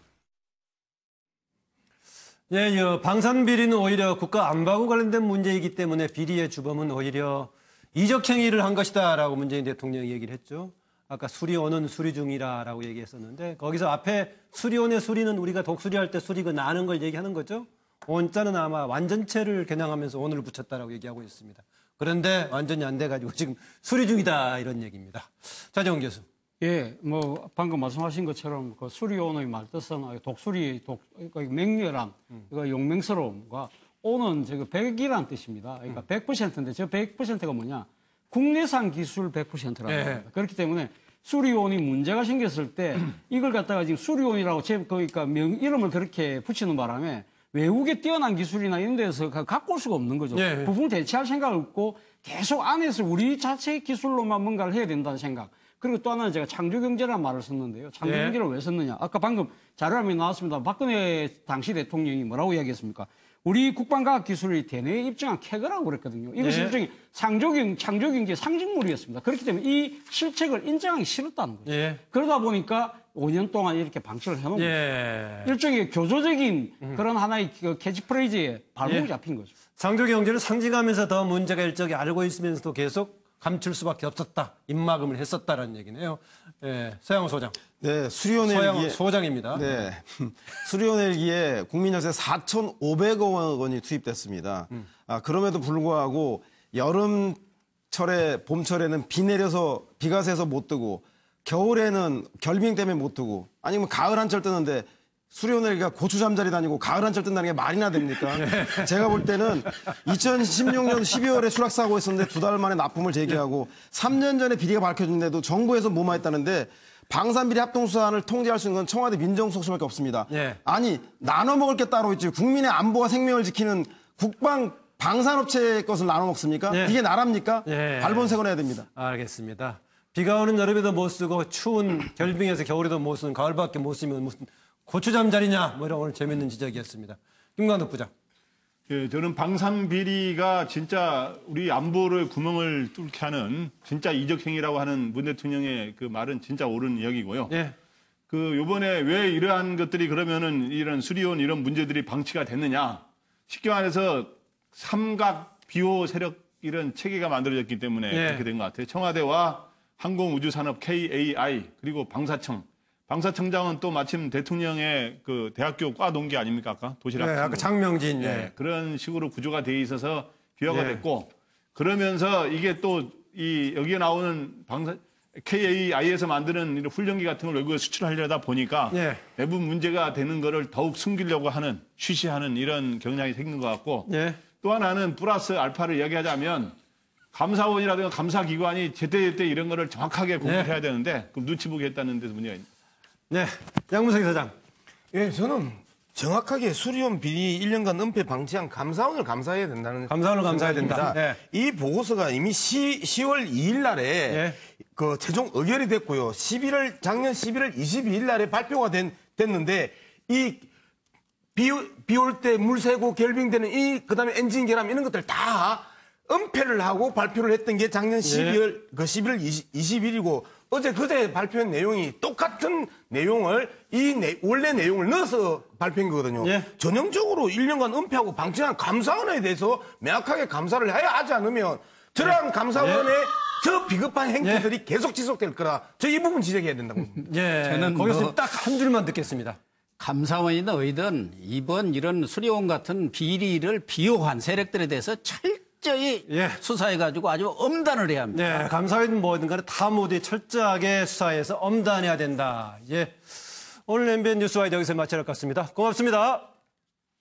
예, 방산비리는 오히려 국가 안보와 관련된 문제이기 때문에 비리의 주범은 오히려 이적 행위를 한 것이다라고 문재인 대통령이 얘기를 했죠. 아까 수리온은 수리 중이라고 얘기했었는데 거기서 앞에 수리온의 수리는 우리가 독수리할 때 수리 나는 걸 얘기하는 거죠. 원자는 아마 완전체를 겨냥하면서 원을 붙였다라고 얘기하고 있습니다. 그런데 완전히 안 돼가지고 지금 수리 중이다 이런 얘기입니다. 차재원 교수. 예, 뭐 방금 말씀하신 것처럼 그 수리온의 말뜻은 독수리, 맹렬함, 용맹스러움과 온은 저거 100이라는 뜻입니다. 그러니까 100%인데 저 100%가 뭐냐? 국내산 기술 100%라는 겁니다. 그렇기 때문에 수리온이 문제가 생겼을 때 이걸 갖다가 지금 수리온이라고 그러니까 이름을 그렇게 붙이는 바람에 외국의 뛰어난 기술이나 이런 데서 갖고 올 수가 없는 거죠. 부품 대체할 생각을 없고 계속 안에서 우리 자체 기술로만 뭔가를 해야 된다는 생각. 그리고 또 하나는 제가 창조경제라는 말을 썼는데요. 창조경제를 왜 썼느냐. 아까 방금 자료화면에 나왔습니다. 박근혜 당시 대통령이 뭐라고 이야기했습니까? 우리 국방과학기술이 대내에 입증한 캐거라고 그랬거든요. 이것이 일종의 창조경제 상징물이었습니다. 그렇기 때문에 이 실책을 인정하기 싫었다는 거죠. 그러다 보니까 5년 동안 이렇게 방치를 해놓은 거죠. 일종의 교조적인 그런 하나의 캐치프레이즈에 발목이 잡힌 거죠. 창조경제를 상징하면서 더 문제가 일적이 알고 있으면서도 계속 감출 수밖에 없었다. 입막음을 했었다라는 얘기네요. 서양호 소장. 네, 수리온 헬기에 소장입니다. 네, 수리온 헬기에 국민 연세 4,500억 원이 투입됐습니다. 그럼에도 불구하고 여름철에 봄철에는 비 내려서 비가 새서 못 뜨고 겨울에는 결빙 때문에 못 뜨고 아니면 가을 한철 뜨는데 수리온 헬기가 고추 잠자리 다니고 가을 한철 뜬다는 게 말이나 됩니까? 제가 볼 때는 2016년 12월에 수락사고 했었는데 2달 만에 납품을 재개하고 3년 전에 비리가 밝혀졌는데도 정부에서 무마했다는데 방산비리 합동수사안을 통제할 수 있는 건 청와대 민정수석실밖에 없습니다. 아니 나눠 먹을 게 따로 있지 국민의 안보와 생명을 지키는 국방 방산업체 것을 나눠 먹습니까? 이게 나랍니까? 발본색을 해야 됩니다. 알겠습니다. 비가 오는 여름에도 못 쓰고 추운 결빙에서 겨울에도 못 쓰는 가을밖에 못 쓰면 무슨 고추잠자리냐 뭐 이런 오늘 재밌는 지적이었습니다. 김광덕 부장. 예, 저는 방산비리가 진짜 우리 안보를 구멍을 뚫게 하는 진짜 이적행위라고 하는 문 대통령의 그 말은 진짜 옳은 이야기고요. 그 요번에 왜 이러한 것들이 그러면은 이런 수리온 이런 문제들이 방치가 됐느냐. 쉽게 말해서 삼각 비호 세력 이런 체계가 만들어졌기 때문에 그렇게 된 것 같아요. 청와대와 항공우주산업 KAI 그리고 방사청장은 또 마침 대통령의 그 대학교 과 동기 아닙니까? 아까 도시락. 아까 장명진. 그런 식으로 구조가 돼 있어서 비화가 됐고 그러면서 이게 또 이 여기에 나오는 KAI에서 만드는 이런 훈련기 같은 걸 외국에 수출하려다 보니까 내부 문제가 되는 거를 더욱 숨기려고 하는 쉬쉬하는 이런 경향이 생긴 것 같고 또 하나는 플러스 알파를 이야기하자면 감사원이라든가 감사기관이 제때제때 이런 거를 정확하게 공개해야 되는데 그럼 눈치 보게 했다는 데서 문제가 있습니다. 네, 양문석 사장. 예, 저는 정확하게 수리온 비리 1년간 은폐 방치한 감사원을 감사해야 된다는. 감사원을 감사해야 된다. 이 보고서가 이미 10월 2일 날에 그 최종 의결이 됐고요. 작년 11월 22일 날에 발표가 됐는데 이 비 올 때 물 새고 결빙되는 그다음에 엔진 결함 이런 것들 다 은폐를 하고 발표를 했던 게 작년 11월 20일이고 그제 발표한 내용이 똑같은 내용을 원래 내용을 넣어서 발표한 거거든요. 전형적으로 1년간 은폐하고 방치한 감사원에 대해서 명확하게 감사를 해야 하지 않으면 저러한 감사원의 저 비겁한 행태들이 계속 지속될 거라 저 이 부분 지적해야 된다고. 저는 거기서 딱 한 줄만 듣겠습니다. 감사원이든 어디든 이번 이런 수리온 같은 비리를 비호한 세력들에 대해서 철저히 수사해가지고 아주 엄단을 해야 합니다. 감사원이든 뭐든 간에 다 모두 철저하게 수사해서 엄단해야 된다. 오늘 MBN 뉴스와이드 여기서 마칠 것 같습니다. 고맙습니다.